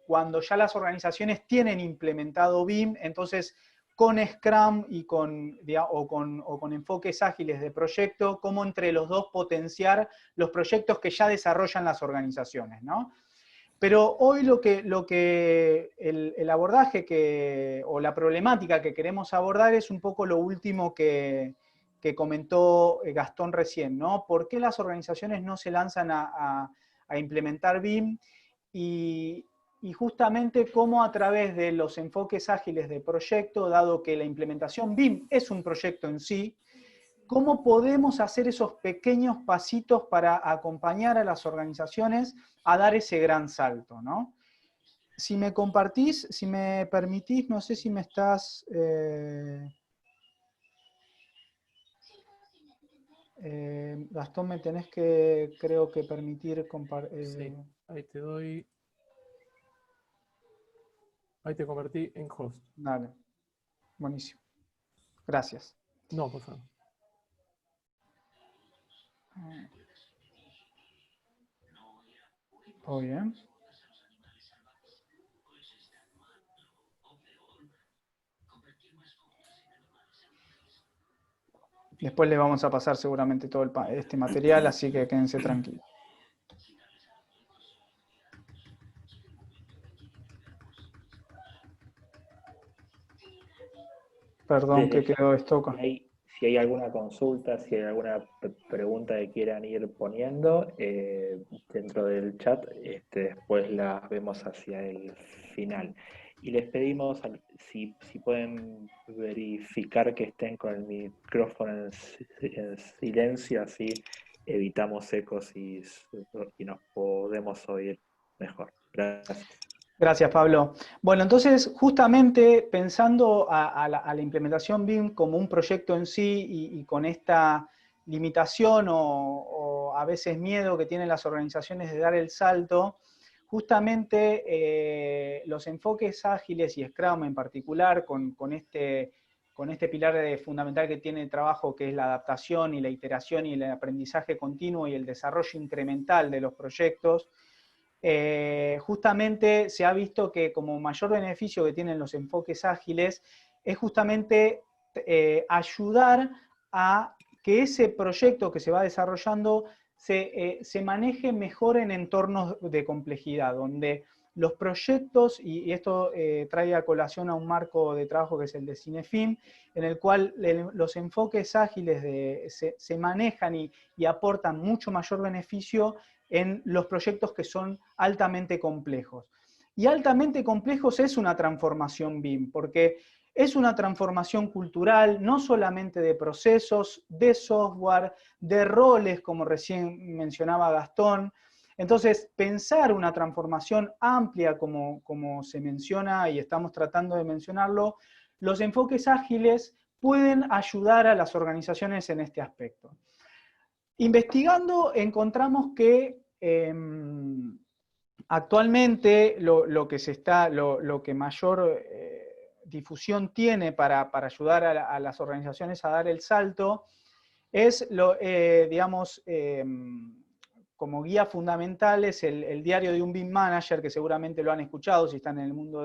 cuando ya las organizaciones tienen implementado BIM. Entonces, con Scrum y con enfoques ágiles de proyecto, cómo entre los dos potenciar los proyectos que ya desarrollan las organizaciones, ¿no? Pero hoy el abordaje o la problemática que queremos abordar es un poco lo último que comentó Gastón recién, ¿no? ¿Por qué las organizaciones no se lanzan a implementar BIM? Y justamente cómo a través de los enfoques ágiles de proyecto, dado que la implementación BIM es un proyecto en sí, ¿cómo podemos hacer esos pequeños pasitos para acompañar a las organizaciones a dar ese gran salto, ¿no? Si me compartís, si me permitís, no sé si me estás... Gastón, me tenés que, creo que permitir compartir... Sí, ahí te doy... Ahí te convertí en host. Dale, buenísimo. Gracias. No, por favor. Muy bien. Después le vamos a pasar seguramente todo este material, así que quédense tranquilos. Perdón que quedó esto. Si hay alguna consulta, si hay alguna pregunta que quieran ir poniendo dentro del chat, después las vemos hacia el final. Y les pedimos si pueden verificar que estén con el micrófono en silencio, así evitamos ecos y nos podemos oír mejor. Gracias. Gracias, Pablo. Bueno, entonces, justamente pensando a la implementación BIM como un proyecto en sí y con esta limitación o a veces miedo que tienen las organizaciones de dar el salto, justamente los enfoques ágiles y Scrum en particular, con este pilar fundamental que tiene el trabajo, que es la adaptación y la iteración y el aprendizaje continuo y el desarrollo incremental de los proyectos, justamente se ha visto que como mayor beneficio que tienen los enfoques ágiles es justamente ayudar a que ese proyecto que se va desarrollando se maneje mejor en entornos de complejidad, donde los proyectos, y esto trae a colación a un marco de trabajo que es el de Cinefin, en el cual los enfoques ágiles se manejan y aportan mucho mayor beneficio en los proyectos que son altamente complejos. Y altamente complejos es una transformación BIM, porque es una transformación cultural, no solamente de procesos, de software, de roles, como recién mencionaba Gastón. Entonces, pensar una transformación amplia, como se menciona y estamos tratando de mencionarlo, los enfoques ágiles pueden ayudar a las organizaciones en este aspecto. Investigando encontramos que actualmente lo que mayor difusión tiene para ayudar a las organizaciones a dar el salto es, digamos, como guía fundamental es el diario de un BIM Manager, que seguramente lo han escuchado si están en el mundo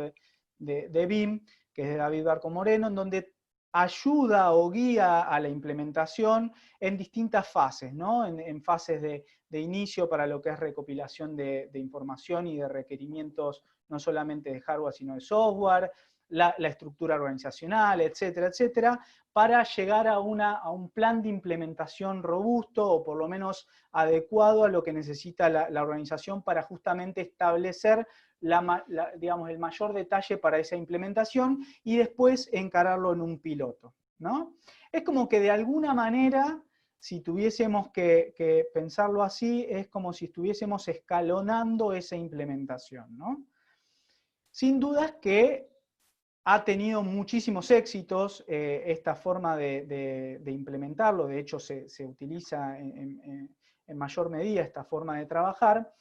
de BIM, que es de David Barco Moreno, en donde ayuda o guía a la implementación en distintas fases, ¿no? En fases de inicio para lo que es recopilación de información y de requerimientos no solamente de hardware, sino de software, la estructura organizacional, etcétera, etcétera, para llegar a un plan de implementación robusto o por lo menos adecuado a lo que necesita la organización para justamente establecer digamos, el mayor detalle para esa implementación y después encararlo en un piloto, ¿no? Es como que de alguna manera, si tuviésemos que pensarlo así, es como si estuviésemos escalonando esa implementación, ¿no? Sin dudas que ha tenido muchísimos éxitos esta forma de implementarlo, de hecho se utiliza en mayor medida esta forma de trabajar,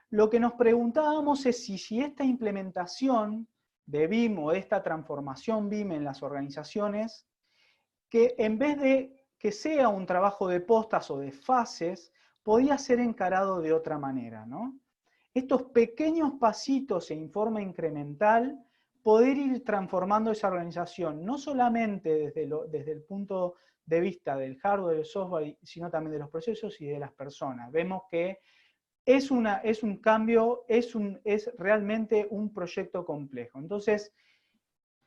lo que nos preguntábamos es si esta implementación de BIM o de esta transformación BIM en las organizaciones, que en vez de que sea un trabajo de postas o de fases, podía ser encarado de otra manera, ¿no? Estos pequeños pasitos en forma incremental, poder ir transformando esa organización, no solamente desde el punto de vista del hardware, del software, sino también de los procesos y de las personas. Vemos que es un cambio, es realmente un proyecto complejo. Entonces,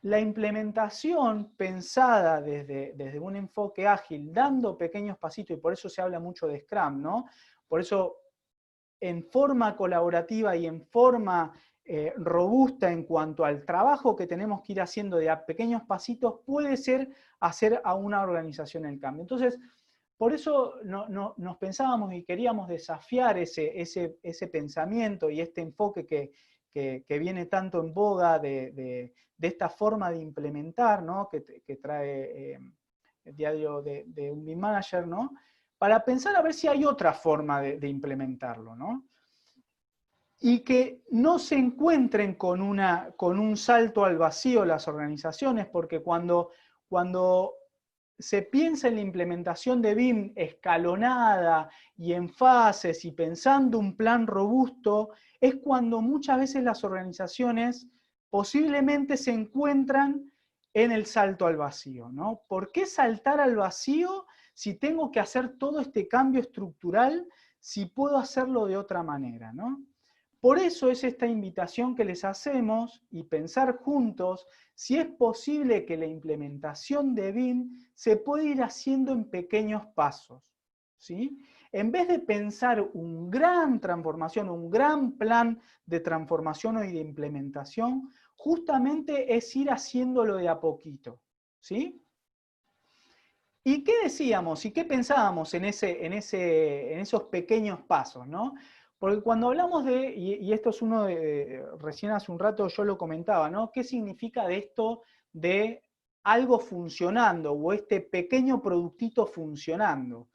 la implementación pensada desde un enfoque ágil, dando pequeños pasitos, y por eso se habla mucho de Scrum, ¿no? Por eso, en forma colaborativa y en forma robusta en cuanto al trabajo que tenemos que ir haciendo de a pequeños pasitos, puede ser hacer a una organización el cambio. Entonces, por eso nos pensábamos y queríamos desafiar ese pensamiento y este enfoque que viene tanto en boga de esta forma de implementar, ¿no? que trae el diario de un BIM Manager, ¿no? Para pensar a ver si hay otra forma de implementarlo, ¿no? Y que no se encuentren con un salto al vacío las organizaciones, porque cuando se piensa en la implementación de BIM escalonada y en fases y pensando un plan robusto, es cuando muchas veces las organizaciones posiblemente se encuentran en el salto al vacío, ¿no? ¿Por qué saltar al vacío si tengo que hacer todo este cambio estructural, si puedo hacerlo de otra manera, ¿no? Por eso es esta invitación que les hacemos y pensar juntos si es posible que la implementación de BIM se puede ir haciendo en pequeños pasos, ¿sí? En vez de pensar una gran transformación, un gran plan de transformación y de implementación, justamente es ir haciéndolo de a poquito, ¿sí? ¿Y qué decíamos y qué pensábamos en esos pequeños pasos, ¿no? Porque cuando hablamos y esto es recién hace un rato yo lo comentaba, ¿no? ¿Qué significa de esto de algo funcionando o este pequeño productito funcionando?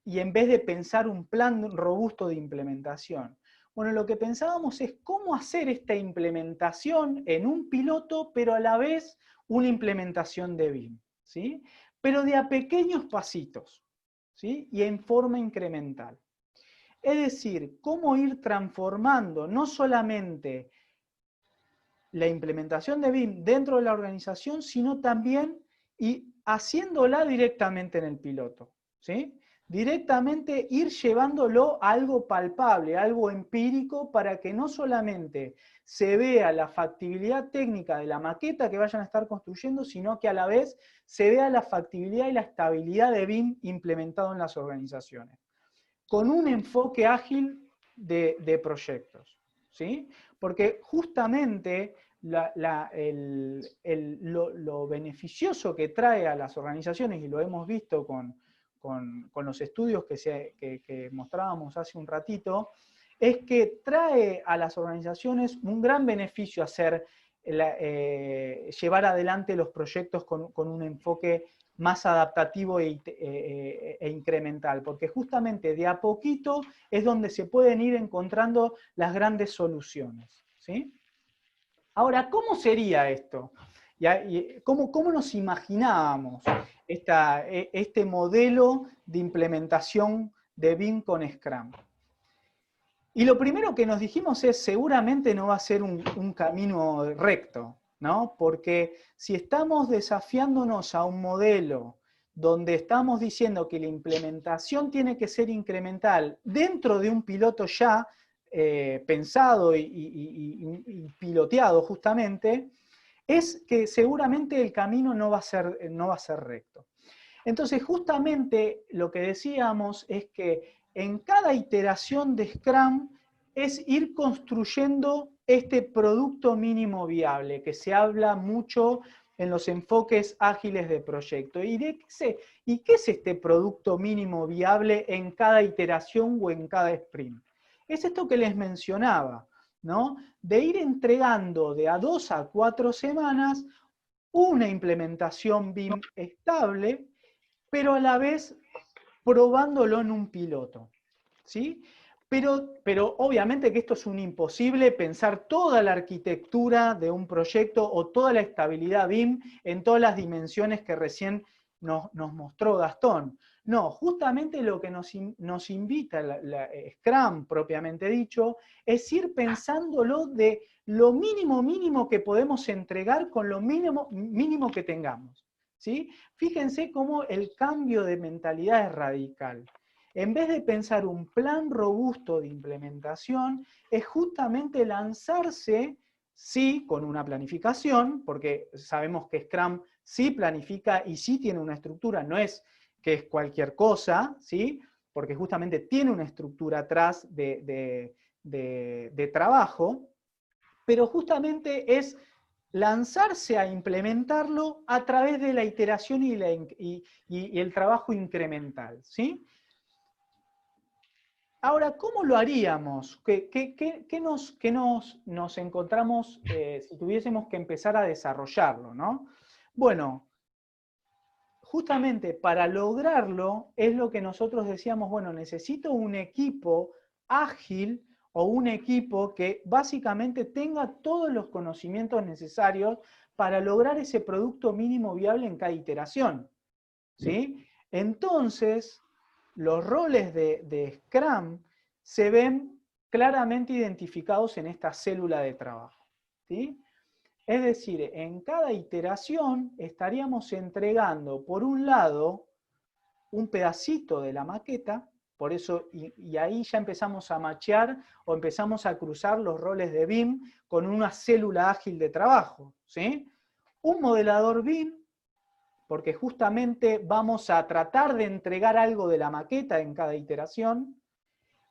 Y en vez de pensar un plan robusto de implementación. Bueno, lo que pensábamos es cómo hacer esta implementación en un piloto, pero a la vez una implementación de BIM, ¿sí? Pero de a pequeños pasitos, ¿sí? Y en forma incremental. Es decir, cómo ir transformando no solamente la implementación de BIM dentro de la organización, sino también y haciéndola directamente en el piloto, ¿sí? Directamente ir llevándolo a algo palpable, algo empírico, para que no solamente se vea la factibilidad técnica de la maqueta que vayan a estar construyendo, sino que a la vez se vea la factibilidad y la estabilidad de BIM implementado en las organizaciones, con un enfoque ágil de proyectos, ¿sí? Porque justamente lo beneficioso que trae a las organizaciones, y lo hemos visto con los estudios que mostrábamos hace un ratito, es que trae a las organizaciones un gran beneficio llevar adelante los proyectos con un enfoque más adaptativo e incremental, porque justamente de a poquito es donde se pueden ir encontrando las grandes soluciones, ¿sí? Ahora, ¿cómo sería esto? ¿Cómo nos imaginábamos este modelo de implementación de BIM con Scrum? Y lo primero que nos dijimos es, seguramente no va a ser un camino recto, ¿no? Porque si estamos desafiándonos a un modelo donde estamos diciendo que la implementación tiene que ser incremental dentro de un piloto ya pensado y piloteado justamente, es que seguramente el camino no va a ser recto. Entonces, justamente lo que decíamos es que en cada iteración de Scrum es ir construyendo este producto mínimo viable, que se habla mucho en los enfoques ágiles de proyecto. ¿Y qué es este producto mínimo viable en cada iteración o en cada sprint? Es esto que les mencionaba, ¿no? De ir entregando de a 2 a 4 semanas una implementación BIM estable, pero a la vez probándolo en un piloto. ¿sí? Pero obviamente que esto es un imposible pensar toda la arquitectura de un proyecto o toda la estabilidad BIM en todas las dimensiones que recién nos mostró Gastón. No, justamente lo que nos invita la Scrum propiamente dicho es ir pensándolo de lo mínimo que podemos entregar con lo mínimo que tengamos, ¿sí? Fíjense cómo el cambio de mentalidad es radical. En vez de pensar un plan robusto de implementación, es justamente lanzarse, sí, con una planificación, porque sabemos que Scrum sí planifica y sí tiene una estructura, no es que es cualquier cosa, ¿sí? Porque justamente tiene una estructura atrás de trabajo, pero justamente es lanzarse a implementarlo a través de la iteración y el trabajo incremental, ¿sí? Ahora, ¿cómo lo haríamos? ¿Qué nos encontramos si tuviésemos que empezar a desarrollarlo, ¿no? Bueno, justamente para lograrlo es lo que nosotros decíamos, bueno, necesito un equipo ágil o un equipo que básicamente tenga todos los conocimientos necesarios para lograr ese producto mínimo viable en cada iteración, ¿sí? Entonces, los roles de Scrum se ven claramente identificados en esta célula de trabajo, ¿sí? Es decir, en cada iteración estaríamos entregando, por un lado, un pedacito de la maqueta, por eso, y ahí ya empezamos a machear o empezamos a cruzar los roles de BIM con una célula ágil de trabajo, ¿sí? Un modelador BIM, porque justamente vamos a tratar de entregar algo de la maqueta en cada iteración,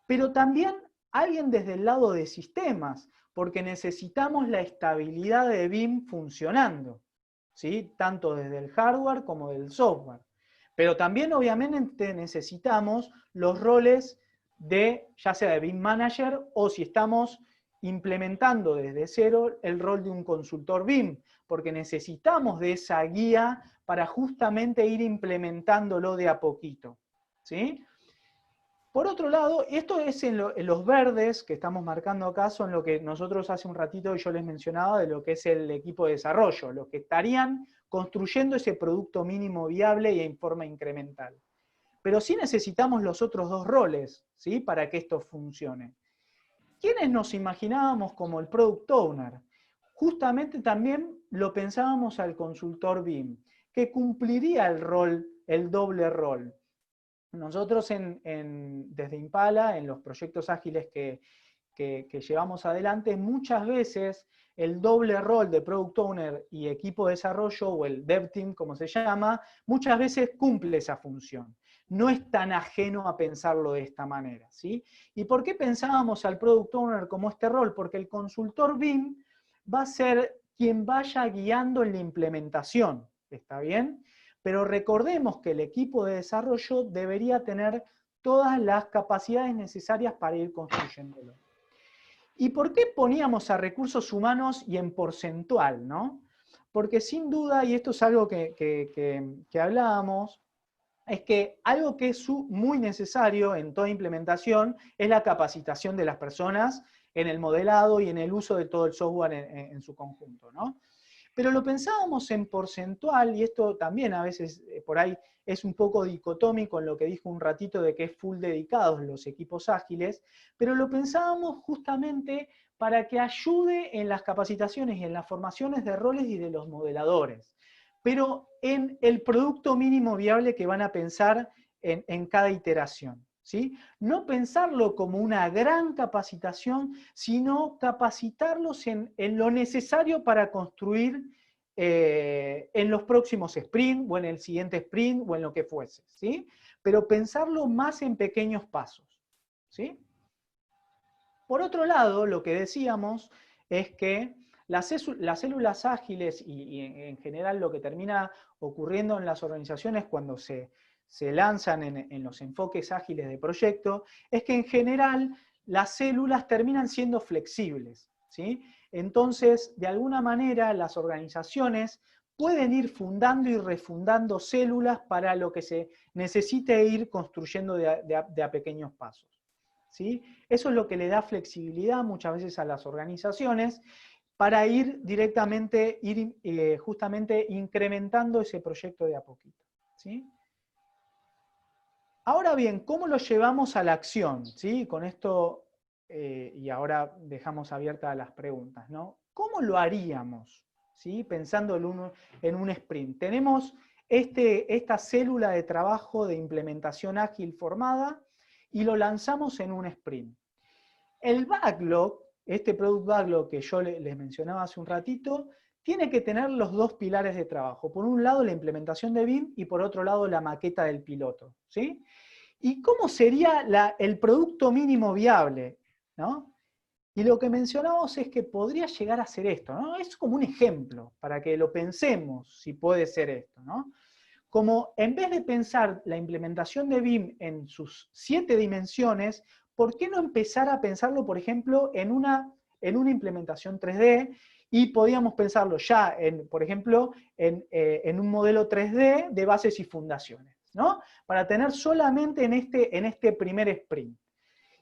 pero también alguien desde el lado de sistemas, porque necesitamos la estabilidad de BIM funcionando, ¿sí? Tanto desde el hardware como del software. Pero también obviamente necesitamos los roles de, ya sea de BIM Manager o si estamos implementando desde cero el rol de un consultor BIM, porque necesitamos de esa guía para justamente ir implementándolo de a poquito, ¿sí? Por otro lado, esto es en los verdes que estamos marcando acá, son lo que nosotros hace un ratito yo les mencionaba de lo que es el equipo de desarrollo, los que estarían construyendo ese producto mínimo viable y en forma incremental. Pero sí necesitamos los otros dos roles, ¿sí? Para que esto funcione. ¿Quiénes nos imaginábamos como el Product Owner? Justamente también lo pensábamos al consultor BIM, que cumpliría el rol, el doble rol. Nosotros desde Impala, en los proyectos ágiles que llevamos adelante, muchas veces el doble rol de Product Owner y equipo de desarrollo, o el Dev Team, como se llama, muchas veces cumple esa función. No es tan ajeno a pensarlo de esta manera, ¿sí? ¿Y por qué pensábamos al Product Owner como este rol? Porque el consultor BIM va a ser quien vaya guiando en la implementación, ¿está bien? Pero recordemos que el equipo de desarrollo debería tener todas las capacidades necesarias para ir construyéndolo. ¿Y por qué poníamos a recursos humanos y en porcentual, no? Porque sin duda, y esto es algo que hablábamos, es que algo que es muy necesario en toda implementación es la capacitación de las personas en el modelado y en el uso de todo el software en su conjunto, ¿no? Pero lo pensábamos en porcentual, y esto también a veces por ahí es un poco dicotómico en lo que dijo un ratito de que es full dedicados los equipos ágiles, pero lo pensábamos justamente para que ayude en las capacitaciones y en las formaciones de roles y de los modeladores, pero en el producto mínimo viable que van a pensar en cada iteración, ¿sí? No pensarlo como una gran capacitación, sino capacitarlos en lo necesario para construir en los próximos sprint, o en el siguiente sprint, o en lo que fuese, ¿sí? Pero pensarlo más en pequeños pasos, ¿sí? Por otro lado, lo que decíamos es que las células ágiles y en general lo que termina ocurriendo en las organizaciones cuando se lanzan en los enfoques ágiles de proyecto, es que en general las células terminan siendo flexibles, ¿sí? Entonces, de alguna manera, las organizaciones pueden ir fundando y refundando células para lo que se necesite ir construyendo de a pequeños pasos. ¿sí? Eso es lo que le da flexibilidad muchas veces a las organizaciones para ir directamente, justamente incrementando ese proyecto de a poquito, ¿sí? Ahora bien, ¿cómo lo llevamos a la acción? ¿Sí? Con esto, y ahora dejamos abiertas las preguntas, ¿no? ¿Cómo lo haríamos? ¿Sí? Pensando en un sprint. Tenemos esta célula de trabajo de implementación ágil formada y lo lanzamos en un sprint. El backlog, este product backlog que yo les mencionaba hace un ratito, tiene que tener los dos pilares de trabajo. Por un lado, la implementación de BIM y por otro lado, la maqueta del piloto, ¿sí? ¿Y cómo sería el producto mínimo viable? ¿No? Y lo que mencionamos es que podría llegar a ser esto, ¿no? Es como un ejemplo para que lo pensemos si puede ser esto, ¿no? Como en vez de pensar la implementación de BIM en sus 7 dimensiones, ¿por qué no empezar a pensarlo, por ejemplo, en una implementación 3D? Y podíamos pensarlo ya, por ejemplo, en un modelo 3D de bases y fundaciones, ¿no? Para tener solamente en este primer sprint.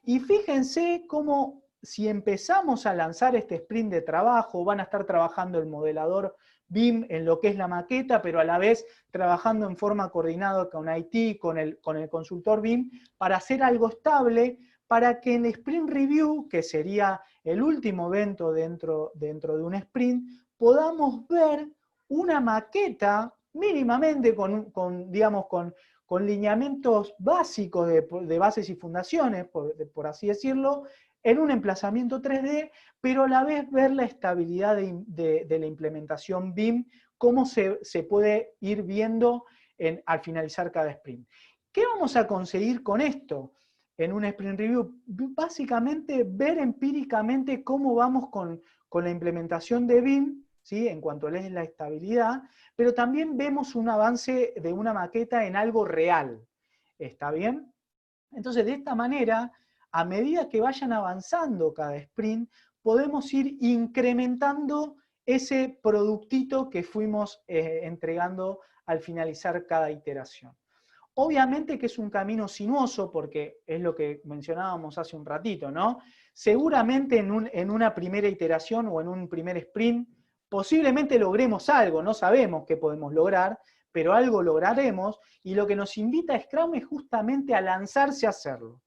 Y fíjense cómo si empezamos a lanzar este sprint de trabajo, van a estar trabajando el modelador BIM en lo que es la maqueta, pero a la vez trabajando en forma coordinada con IT, con el consultor BIM, para hacer algo estable, para que en el Sprint Review, que sería el último evento dentro de un sprint, podamos ver una maqueta mínimamente con lineamientos básicos de bases y fundaciones, por así decirlo, en un emplazamiento 3D, pero a la vez ver la estabilidad de la implementación BIM, cómo se puede ir viendo al finalizar cada sprint. ¿Qué vamos a conseguir con esto en un sprint review? Básicamente ver empíricamente cómo vamos con la implementación de BIM, ¿sí? En cuanto a la estabilidad, pero también vemos un avance de una maqueta en algo real. ¿Está bien? Entonces, de esta manera, a medida que vayan avanzando cada sprint, podemos ir incrementando ese productito que fuimos entregando al finalizar cada iteración. Obviamente que es un camino sinuoso, porque es lo que mencionábamos hace un ratito, ¿no? Seguramente en una primera iteración o en un primer sprint, posiblemente logremos algo, no sabemos qué podemos lograr, pero algo lograremos, y lo que nos invita a Scrum es justamente a lanzarse a hacerlo.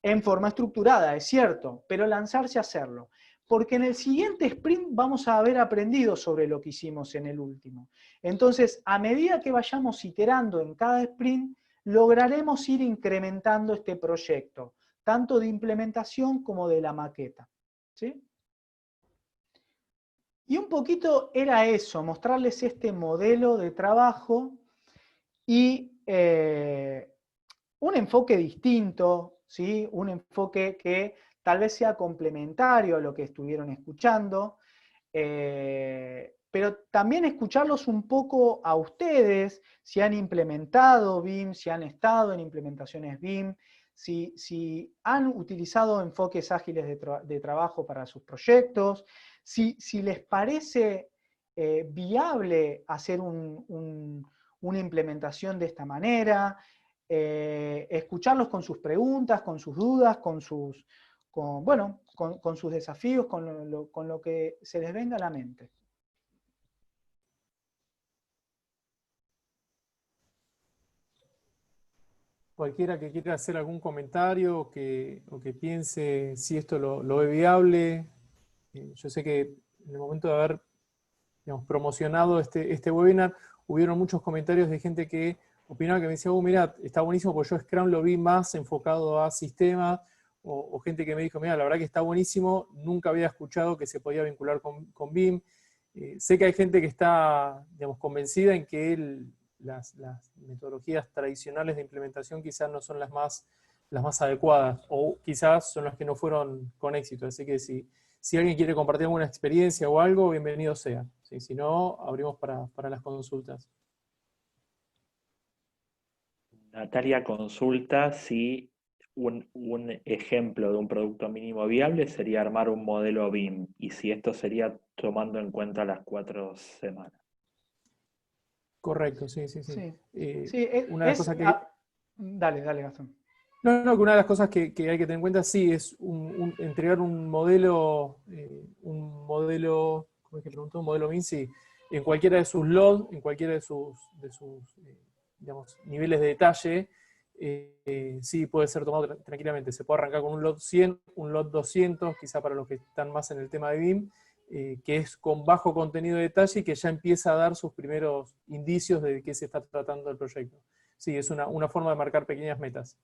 En forma estructurada, es cierto, pero lanzarse a hacerlo. Porque en el siguiente sprint vamos a haber aprendido sobre lo que hicimos en el último. Entonces, a medida que vayamos iterando en cada sprint, lograremos ir incrementando este proyecto, tanto de implementación como de la maqueta. ¿Sí? Y un poquito era eso, mostrarles este modelo de trabajo y un enfoque distinto, ¿sí? Un enfoque que tal vez sea complementario a lo que estuvieron escuchando, pero también escucharlos un poco a ustedes, si han implementado BIM, si han estado en implementaciones BIM, si han utilizado enfoques ágiles de trabajo para sus proyectos, si les parece viable hacer una implementación de esta manera, escucharlos con sus preguntas, con sus dudas, con sus desafíos, con lo que se les venga a la mente. Cualquiera que quiera hacer algún comentario o que piense si esto lo ve viable. Yo sé que en el momento de haber promocionado este webinar, hubieron muchos comentarios de gente que opinaba, que me decía, mira, está buenísimo, porque yo Scrum lo vi más enfocado a sistemas, o gente que me dijo, mira, la verdad que está buenísimo, nunca había escuchado que se podía vincular con BIM. Sé que hay gente que está, convencida en que las metodologías tradicionales de implementación quizás no son las más adecuadas, o quizás son las que no fueron con éxito. Así que si alguien quiere compartir alguna experiencia o algo, bienvenido sea. ¿Sí? Si no, abrimos para las consultas. Natalia consulta si un ejemplo de un producto mínimo viable sería armar un modelo BIM, y si esto sería tomando en cuenta las 4 semanas. Correcto, sí. Sí, Una de las cosas que... Dale, Gastón. No, no, que una de las cosas que hay que tener en cuenta, sí, es entregar un modelo, ¿cómo es que preguntó? Un modelo BIM, sí, en cualquiera de sus LOD, en cualquiera de sus digamos, niveles de detalle, sí puede ser tomado tranquilamente. Se puede arrancar con un LOD 100, un LOD 200, quizá para los que están más en el tema de BIM, que es con bajo contenido de detalle y que ya empieza a dar sus primeros indicios de qué se está tratando el proyecto. Sí, es una forma de marcar pequeñas metas.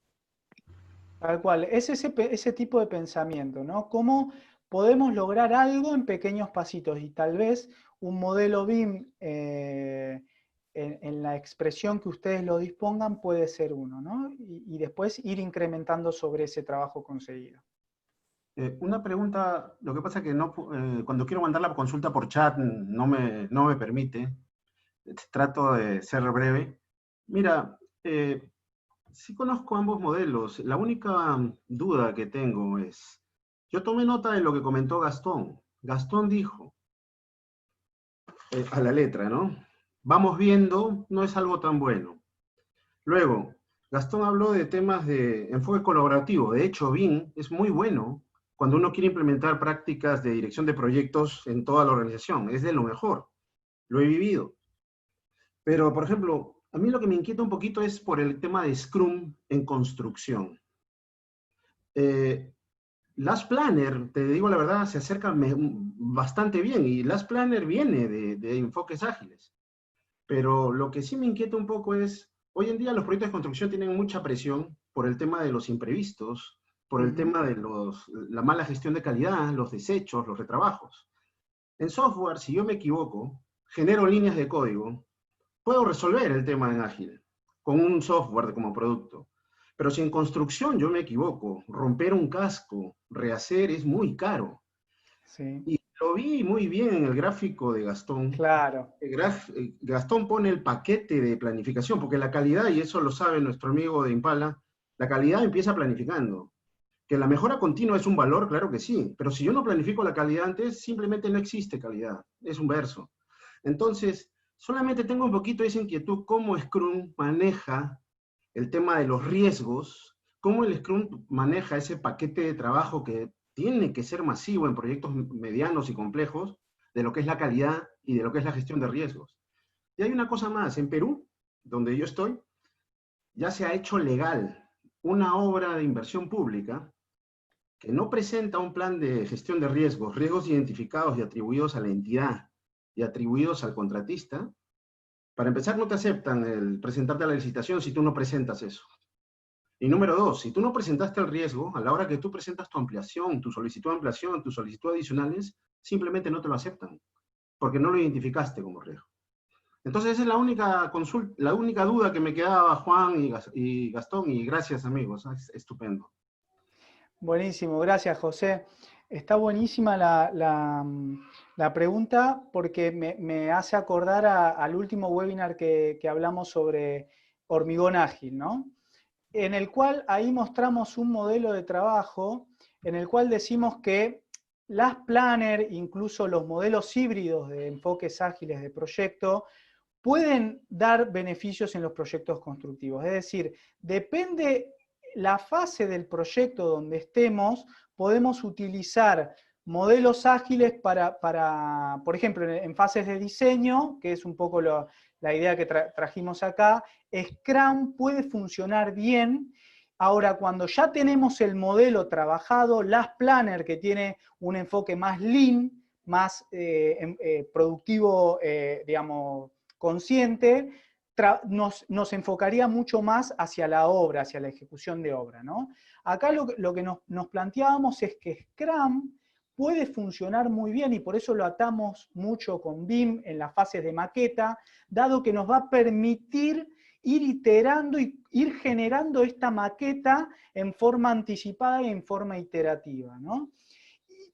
Tal cual, es ese tipo de pensamiento, ¿no? ¿Cómo podemos lograr algo en pequeños pasitos? Y tal vez un modelo BIM en la expresión que ustedes lo dispongan puede ser uno, ¿no? Y después ir incrementando sobre ese trabajo conseguido. Una pregunta, lo que pasa es que no, cuando quiero mandar la consulta por chat no me permite. Trato de ser breve. Mira, sí conozco ambos modelos. La única duda que tengo es, yo tomé nota de lo que comentó Gastón. Gastón dijo, a la letra, ¿no? Vamos viendo, no es algo tan bueno. Luego, Gastón habló de temas de enfoque colaborativo. De hecho, BIM es muy bueno cuando uno quiere implementar prácticas de dirección de proyectos en toda la organización. Es de lo mejor. Lo he vivido. Pero, por ejemplo, a mí lo que me inquieta un poquito es por el tema de Scrum en construcción. Last Planner, te digo la verdad, se acerca bastante bien y Last Planner viene de enfoques ágiles. Pero lo que sí me inquieta un poco es, hoy en día los proyectos de construcción tienen mucha presión por el tema de los imprevistos, por el tema de la mala gestión de calidad, los desechos, los retrabajos. En software, si yo me equivoco, genero líneas de código, puedo resolver el tema en ágil con un software como producto. Pero si en construcción yo me equivoco, romper un casco, rehacer es muy caro. Sí, Y lo vi muy bien en el gráfico de Gastón. claro. Gastón pone el paquete de planificación, porque la calidad, y eso lo sabe nuestro amigo de Impala, la calidad empieza planificando. Que la mejora continua es un valor, claro que sí, pero si yo no planifico la calidad antes, simplemente no existe calidad, es un verso. Entonces, solamente tengo un poquito esa inquietud, cómo Scrum maneja el tema de los riesgos, cómo el Scrum maneja ese paquete de trabajo que tiene que ser masivo en proyectos medianos y complejos, de lo que es la calidad y de lo que es la gestión de riesgos. Y hay una cosa más, en Perú, donde yo estoy, ya se ha hecho legal una obra de inversión pública que no presenta un plan de gestión de riesgos, riesgos identificados y atribuidos a la entidad y atribuidos al contratista. Para empezar, no te aceptan el presentarte a la licitación si tú no presentas eso. Y número dos, si tú no presentaste el riesgo, a la hora que tú presentas tu ampliación, tu solicitud de ampliación, tu solicitud adicionales, simplemente no te lo aceptan, porque no lo identificaste como riesgo. Entonces esa es la única consulta, la única duda que me quedaba, Juan y Gastón, y gracias amigos, es estupendo. Buenísimo, gracias José. Está buenísima la pregunta porque me hace acordar al último webinar que hablamos sobre hormigón ágil, ¿no? En el cual ahí mostramos un modelo de trabajo en el cual decimos que las planner, incluso los modelos híbridos de enfoques ágiles de proyecto, pueden dar beneficios en los proyectos constructivos. Es decir, depende la fase del proyecto donde estemos, podemos utilizar modelos ágiles para por ejemplo, en fases de diseño, que es un poco la idea que trajimos acá, Scrum puede funcionar bien. Ahora, cuando ya tenemos el modelo trabajado, Last Planner, que tiene un enfoque más lean, más productivo, digamos, consciente, nos enfocaría mucho más hacia la obra, hacia la ejecución de obra, ¿no? Acá lo que nos planteábamos es que Scrum puede funcionar muy bien y por eso lo atamos mucho con BIM en las fases de maqueta, dado que nos va a permitir ir iterando y ir generando esta maqueta en forma anticipada y en forma iterativa, ¿no?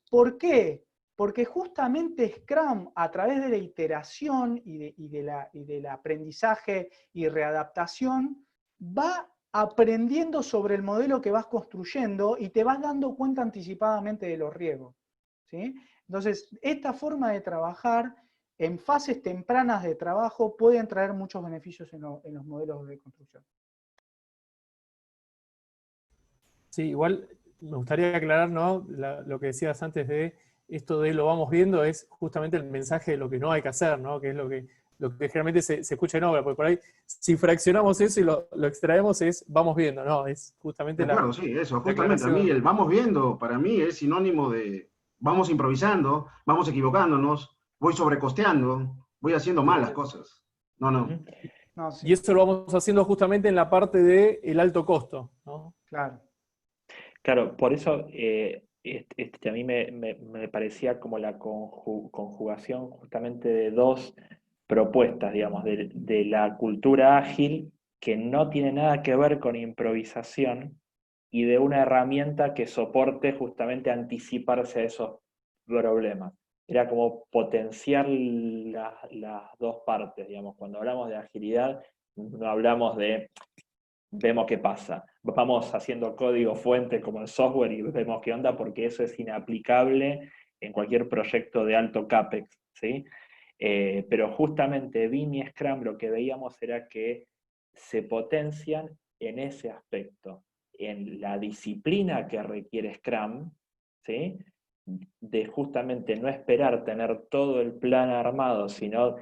¿Por qué? Porque justamente Scrum, a través de la iteración y del aprendizaje y readaptación, va aprendiendo sobre el modelo que vas construyendo y te vas dando cuenta anticipadamente de los riesgos, ¿sí? Entonces, esta forma de trabajar en fases tempranas de trabajo pueden traer muchos beneficios en los modelos de construcción. Sí, igual me gustaría aclarar, ¿no? Lo que decías antes de esto de lo vamos viendo es justamente el mensaje de lo que no hay que hacer, ¿no? Que es lo que generalmente se escucha en obra, porque por ahí, si fraccionamos eso y lo extraemos es vamos viendo, ¿no? Es justamente De acuerdo, sí, eso, la justamente a mí aclaración. el vamos viendo, para mí es sinónimo de vamos improvisando, vamos equivocándonos, voy sobrecosteando, voy haciendo mal las cosas. No, no. Ujú. No, Y sí, eso lo vamos haciendo justamente en la parte del alto costo, ¿no? claro. Claro, por eso a mí me parecía como la conjugación justamente de dos propuestas, digamos, de la cultura ágil, que no tiene nada que ver con improvisación, y de una herramienta que soporte justamente anticiparse a esos problemas. Era como potenciar las dos partes, digamos. Cuando hablamos de agilidad, no hablamos de vemos qué pasa. Vamos haciendo código fuente como el software y vemos qué onda, porque eso es inaplicable en cualquier proyecto de alto CAPEX, ¿sí? Pero justamente Beam y Scrum lo que veíamos era que se potencian en ese aspecto, en la disciplina que requiere Scrum, ¿sí? De justamente no esperar tener todo el plan armado, sino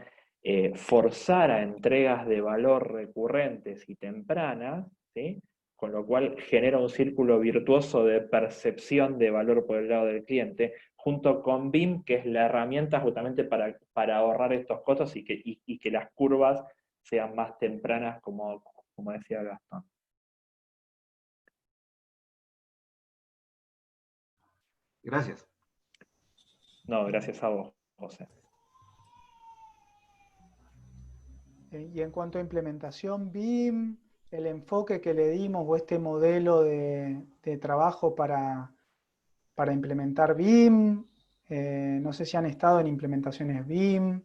forzar a entregas de valor recurrentes y tempranas, ¿sí? Con lo cual genera un círculo virtuoso de percepción de valor por el lado del cliente, junto con BIM, que es la herramienta justamente para ahorrar estos costos y que las curvas sean más tempranas, como decía Gastón. Gracias. No, gracias a vos, José. Y en cuanto a implementación BIM, el enfoque que le dimos o este modelo de trabajo para implementar BIM, no sé si han estado en implementaciones BIM.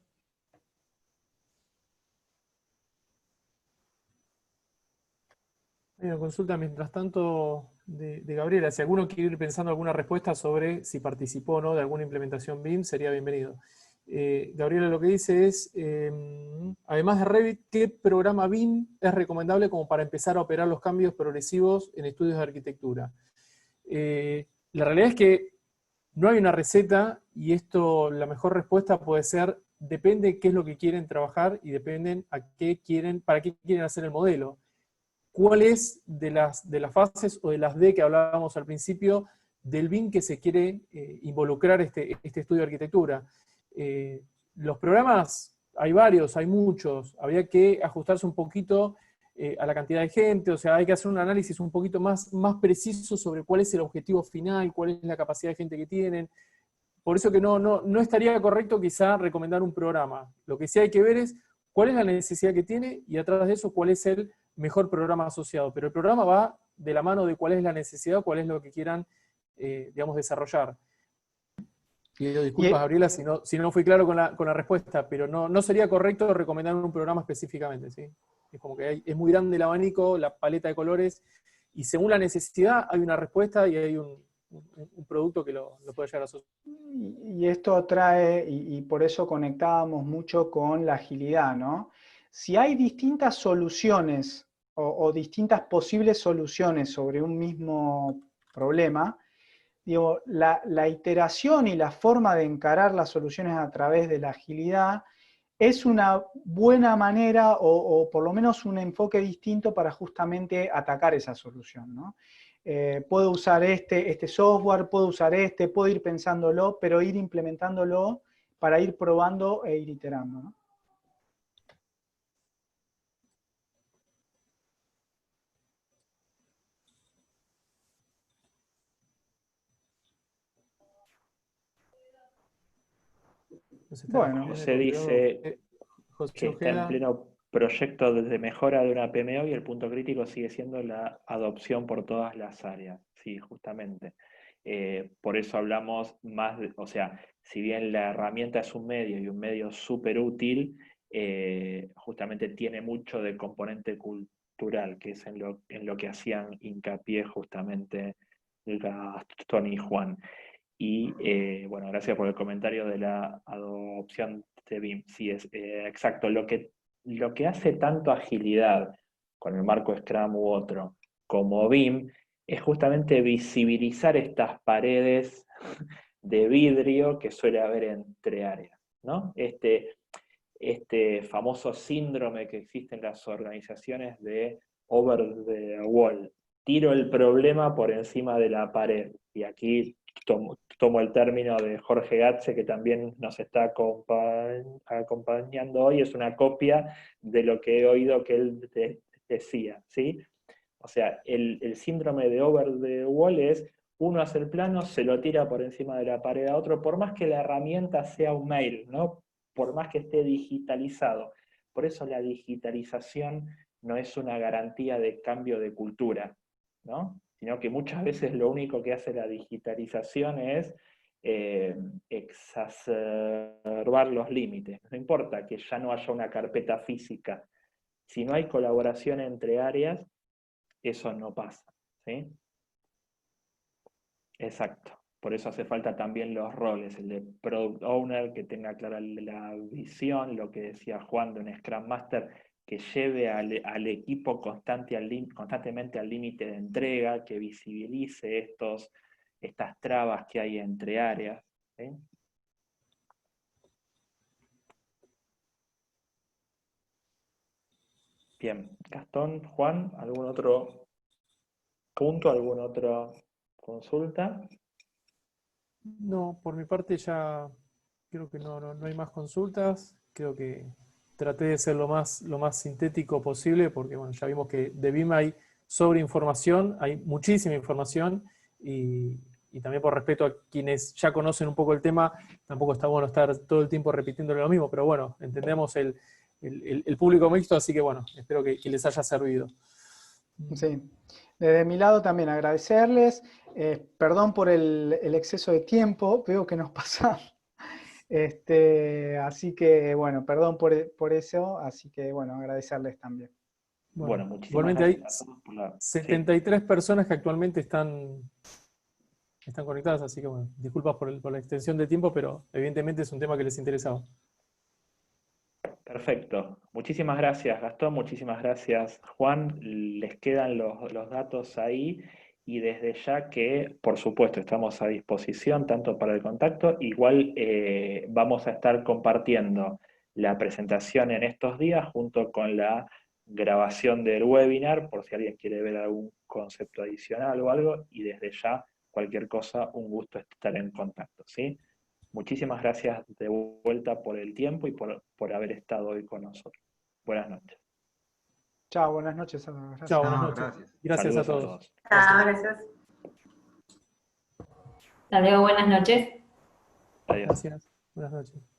Hay una consulta mientras tanto de Gabriela. Si alguno quiere ir pensando alguna respuesta sobre si participó o no de alguna implementación BIM, sería bienvenido. Gabriela lo que dice es, además de Revit, ¿qué programa BIM es recomendable como para empezar a operar los cambios progresivos en estudios de arquitectura? La realidad es que no hay una receta y esto, la mejor respuesta puede ser, depende qué es lo que quieren trabajar y dependen a qué quieren, para qué quieren hacer el modelo. ¿Cuál es de las fases o de las D que hablábamos al principio del BIM que se quiere involucrar este estudio de arquitectura? Los programas, hay varios, hay muchos, habría que ajustarse un poquito a la cantidad de gente, o sea, hay que hacer un análisis un poquito más preciso sobre cuál es el objetivo final, cuál es la capacidad de gente que tienen. Por eso que no estaría correcto quizá recomendar un programa. Lo que sí hay que ver es cuál es la necesidad que tiene y atrás de eso cuál es el mejor programa asociado. Pero el programa va de la mano de cuál es la necesidad, cuál es lo que quieran, digamos, desarrollar. Pido disculpas, Y, Gabriela, si no fui claro con la respuesta, pero no sería correcto recomendar un programa específicamente, ¿sí? Es como que es muy grande el abanico, la paleta de colores, y según la necesidad hay una respuesta y hay un producto que lo puede llegar a asociar. y esto trae, y por eso conectábamos mucho con la agilidad, ¿no? Si hay distintas soluciones o distintas posibles soluciones sobre un mismo problema, digo, la iteración y la forma de encarar las soluciones a través de la agilidad es una buena manera o por lo menos un enfoque distinto para justamente atacar esa solución, ¿no? Puedo usar este software, puedo usar puedo ir pensándolo, pero ir implementándolo para ir probando e ir iterando, ¿no? Nos está, Bueno, José dice José que está en Ojeda. pleno proyecto de mejora de una PMO y el punto crítico sigue siendo la adopción por todas las áreas. Sí, justamente. Por eso hablamos más o sea, si bien la herramienta es un medio y un medio súper útil, justamente tiene mucho de componente cultural, que es en lo que hacían hincapié justamente Gastón y Juan. Y bueno, gracias por el comentario de la adopción de BIM. Sí, es exacto. Lo que hace tanto agilidad con el marco Scrum u otro, como BIM, es justamente visibilizar estas paredes de vidrio que suele haber entre áreas, ¿no? Este famoso síndrome que existe en las organizaciones de over the wall. Tiro el problema por encima de la pared. Y aquí tomo el término de Jorge Gatze, que también nos está acompañando hoy, es una copia de lo que he oído que él decía, ¿sí? O sea, el síndrome de over the wall es, uno hace el plano, se lo tira por encima de la pared a otro, por más que la herramienta sea un mail, ¿no? Por más que esté digitalizado. Por eso la digitalización no es una garantía de cambio de cultura, ¿no? Sino que muchas veces lo único que hace la digitalización es exacerbar los límites. No importa que ya no haya una carpeta física. Si no hay colaboración entre áreas, eso no pasa, ¿sí? Exacto. Por eso hace falta también los roles, el de Product Owner, que tenga clara la visión, lo que decía Juan de un Scrum Master, que lleve al equipo constantemente al límite de entrega, que visibilice estas trabas que hay entre áreas, ¿sí? Bien, Gastón, Juan, ¿algún otro punto, alguna otra consulta? No, por mi parte ya creo que no hay más consultas. Creo que traté de ser lo más sintético posible porque bueno, ya vimos que de BIM hay sobreinformación, hay muchísima información y también por respeto a quienes ya conocen un poco el tema, tampoco está bueno estar todo el tiempo repitiéndole lo mismo, pero bueno, entendemos el público mixto, así que bueno, espero que les haya servido. Sí. Desde mi lado también agradecerles. Perdón por el exceso de tiempo, veo que nos pasamos. Así que, bueno, perdón por eso, así que, bueno, agradecerles también. Bueno, Bueno, muchísimas igualmente hay gracias a todos por la... 73 personas que actualmente están conectadas, así que bueno, disculpas por la extensión de tiempo, pero evidentemente es un tema que les interesaba. Perfecto. Muchísimas gracias, Gastón. Muchísimas gracias, Juan. Les quedan los datos ahí y desde ya que, por supuesto, estamos a disposición tanto para el contacto. Igual vamos a estar compartiendo la presentación en estos días junto con la grabación del webinar, por si alguien quiere ver algún concepto adicional o algo. Y desde ya, cualquier cosa, un gusto estar en contacto, ¿sí? Muchísimas gracias de vuelta por el tiempo y por haber estado hoy con nosotros. Buenas noches. Chao, buenas noches. Gracias. Chao, buenas No, noches. gracias. Gracias a Saludos a todos. todos. Ah, gracias. Hasta luego, buenas noches. Adiós. Gracias. Buenas noches.